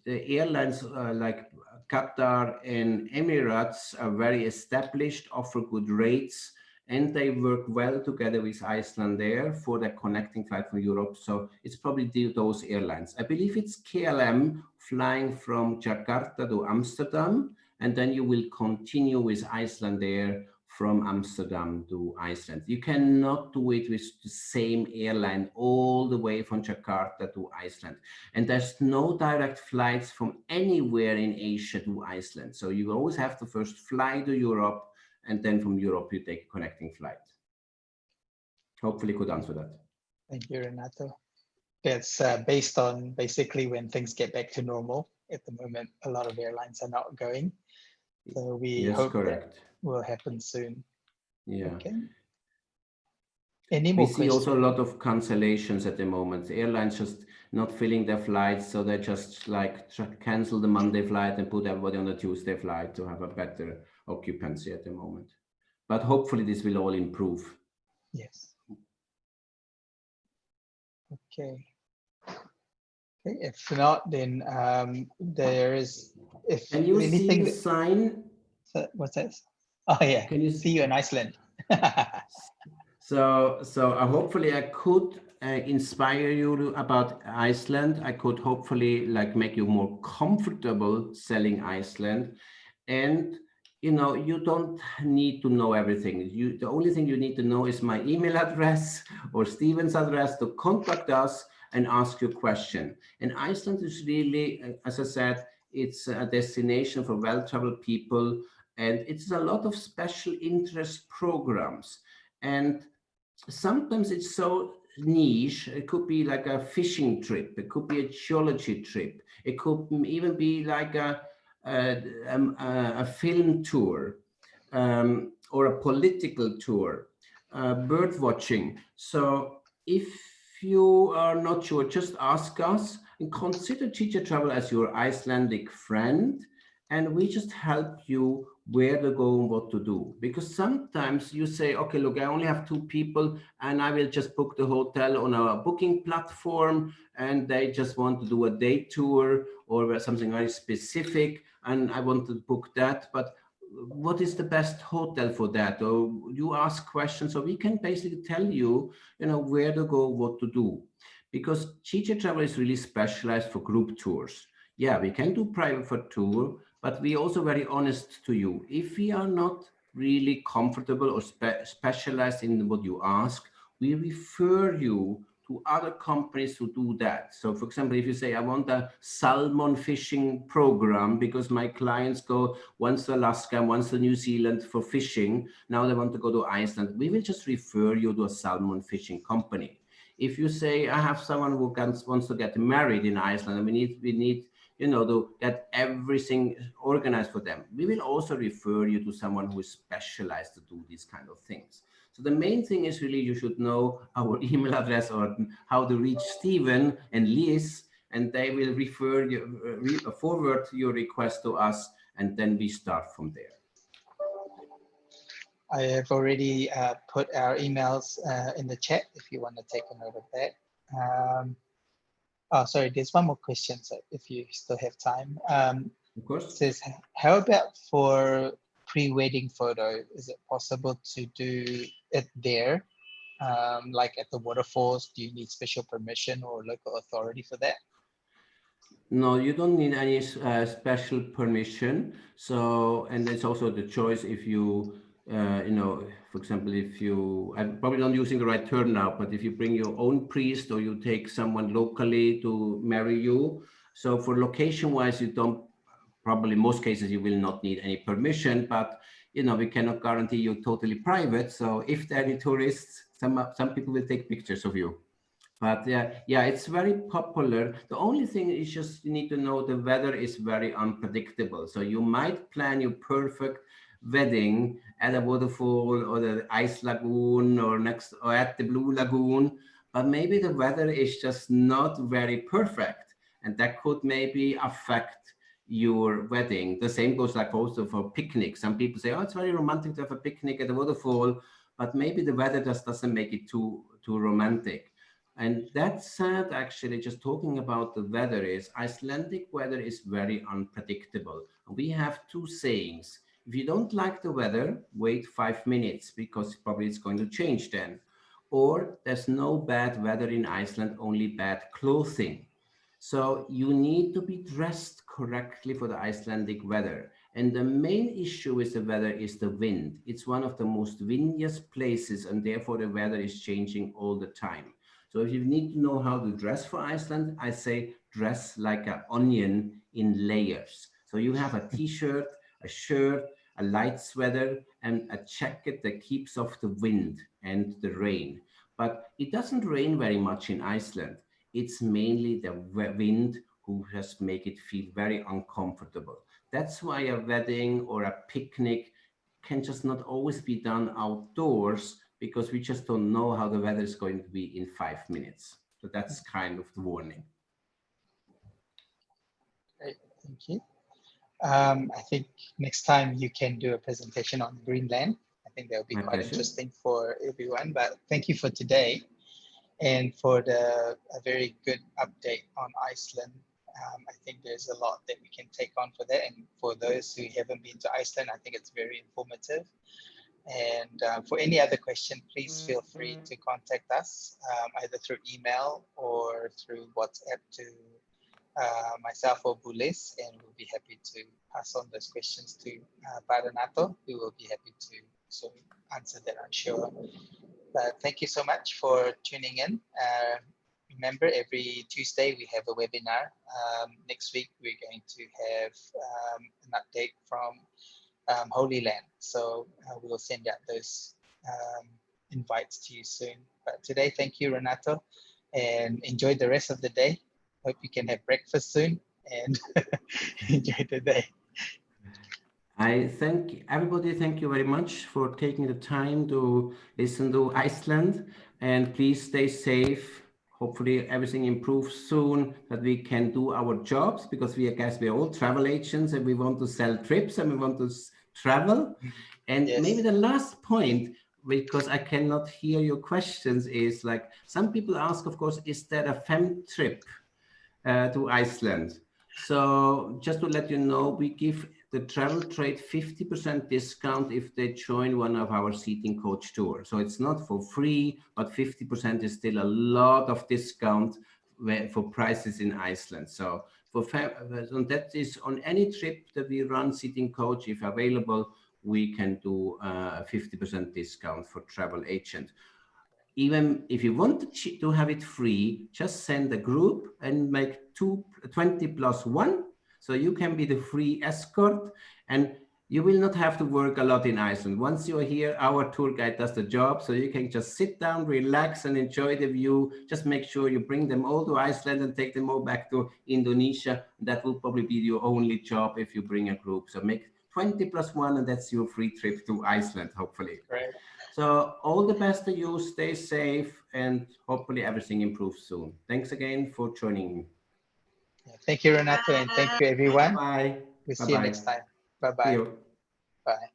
airlines like Qatar and Emirates are very established, offer good rates, and they work well together with Iceland there for their connecting flight from Europe. So it's probably those airlines. I believe it's KLM flying from Jakarta to Amsterdam, and then you will continue with Iceland Air from Amsterdam to Iceland. You cannot do it with the same airline all the way from Jakarta to Iceland. And there's no direct flights from anywhere in Asia to Iceland. So you always have to first fly to Europe, and then from Europe you take a connecting flight. Hopefully could answer that. Thank you, Renato. It's based on basically when things get back to normal. At the moment, a lot of airlines are not going. So we hope that will happen soon. Yeah. Okay. Any more questions? We see also a lot of cancellations at the moment. Airlines just not filling their flights, so they just like cancel the Monday flight and put everybody on the Tuesday flight to have a better occupancy at the moment. But hopefully this will all improve. Yes. Okay. Okay. If not, then there is. If can you anything see the sign? What's that? Oh yeah. Can you see you in Iceland? So hopefully I could inspire you about Iceland. I could hopefully like make you more comfortable selling Iceland. And you know, you don't need to know everything. The only thing you need to know is my email address or Steven's address to contact us and ask your question. And Iceland is really, as I said, it's a destination for well-traveled people, and it's a lot of special interest programs. And sometimes it's so niche. It could be like a fishing trip, it could be a geology trip, it could even be like a film tour, or a political tour, bird watching. So if you are not sure, just ask us and consider Teacher Travel as your Icelandic friend, and we just help you where to go and what to do. Because sometimes you say, okay, look, I only have 2 people and I will just book the hotel on a booking platform, and they just want to do a day tour or something very specific, and I want to book that. But what is the best hotel for that? Or you ask questions, so we can basically tell you, you know, where to go, what to do. Because Teacher Travel is really specialized for group tours. Yeah, we can do private for tour, but we also very honest to you. If we are not really comfortable or specialized in what you ask, we refer you to other companies who do that. So for example, if you say, I want a salmon fishing program because my clients go once to Alaska, once to New Zealand for fishing, now they want to go to Iceland, we will just refer you to a salmon fishing company. If you say, I have someone who wants to get married in Iceland, and we need you know, to get everything organized for them, we will also refer you to someone who is specialized to do these kind of things. So the main thing is really you should know our email address or how to reach Stephen and Liz, and they will refer you, forward your request to us, and then we start from there. I have already put our emails in the chat if you want to take a note of that. Oh, sorry, there's one more question, so if you still have time. Of course. It says, how about for pre-wedding photo? Is it possible to do it there? Like at the waterfalls, do you need special permission or local authority for that? No, you don't need any special permission. So, and it's also the choice if you, you know, for example, if you, I'm probably not using the right term now, but if you bring your own priest or you take someone locally to marry you. So for location wise, you don't, probably most cases you will not need any permission, but you know, we cannot guarantee you totally private. So if there are any tourists, some people will take pictures of you. But yeah, it's very popular. The only thing is just you need to know the weather is very unpredictable. So you might plan your perfect wedding at a waterfall or the ice lagoon or next or at the blue lagoon, but maybe the weather is just not very perfect, and that could maybe affect your wedding. The same goes like also for picnics. Some people say, oh, it's very romantic to have a picnic at a waterfall, but maybe the weather just doesn't make it too romantic. And that said, actually, just talking about the weather is Icelandic weather is very unpredictable. We have 2 sayings. If you don't like the weather, wait 5 minutes because probably it's going to change then. Or there's no bad weather in Iceland, only bad clothing. So you need to be dressed correctly for the Icelandic weather. And the main issue with the weather is the wind. It's one of the most windiest places, and therefore the weather is changing all the time. So if you need to know how to dress for Iceland, I say dress like an onion in layers. So you have a t-shirt, a shirt, a light sweater, and a jacket that keeps off the wind and the rain. But it doesn't rain very much in Iceland. It's mainly the wind who has make it feel very uncomfortable. That's why a wedding or a picnic can just not always be done outdoors, because we just don't know how the weather is going to be in 5 minutes. So that's kind of the warning. Great, thank you. I think next time you can do a presentation on Greenland. I think that would be My quite pleasure. interesting for everyone, but thank you for today and for a very good update on Iceland. I think there's a lot that we can take on for that. And for those who haven't been to Iceland, I think it's very informative. And for any other question, please feel free to contact us either through email or through WhatsApp to myself or Bulis, and we'll be happy to pass on those questions to Renato, who will be happy to answer that, I'm sure. But thank you so much for tuning in. Remember, every Tuesday we have a webinar. Next week we're going to have an update from Holy Land. So we'll send out those invites to you soon. But today, thank you, Renato, and enjoy the rest of the day. Hope you can have breakfast soon and enjoy the day. I thank everybody. Thank you very much for taking the time to listen to Iceland, and please stay safe. Hopefully everything improves soon, that we can do our jobs, because I guess we're all travel agents and we want to sell trips and we want to travel. And yes, maybe the last point, because I cannot hear your questions, is like some people ask, of course, is there a fem trip to Iceland? So just to let you know, we give the travel trade 50% discount if they join one of our seating coach tours. So it's not for free, but 50% is still a lot of discount for prices in Iceland. So that is on any trip that we run seating coach, if available, we can do a 50% discount for travel agent. Even if you want to have it free, just send a group and make 20 plus 1. So you can be the free escort, and you will not have to work a lot in Iceland. Once you're here, our tour guide does the job. So you can just sit down, relax, and enjoy the view. Just make sure you bring them all to Iceland and take them all back to Indonesia. That will probably be your only job if you bring a group. So make 20 plus 1, and that's your free trip to Iceland, hopefully. Right. So all the best to you, stay safe, and hopefully everything improves soon. Thanks again for joining me. Thank you, Renato, and thank you, everyone. Bye. We'll see you next time. Bye-bye. Bye.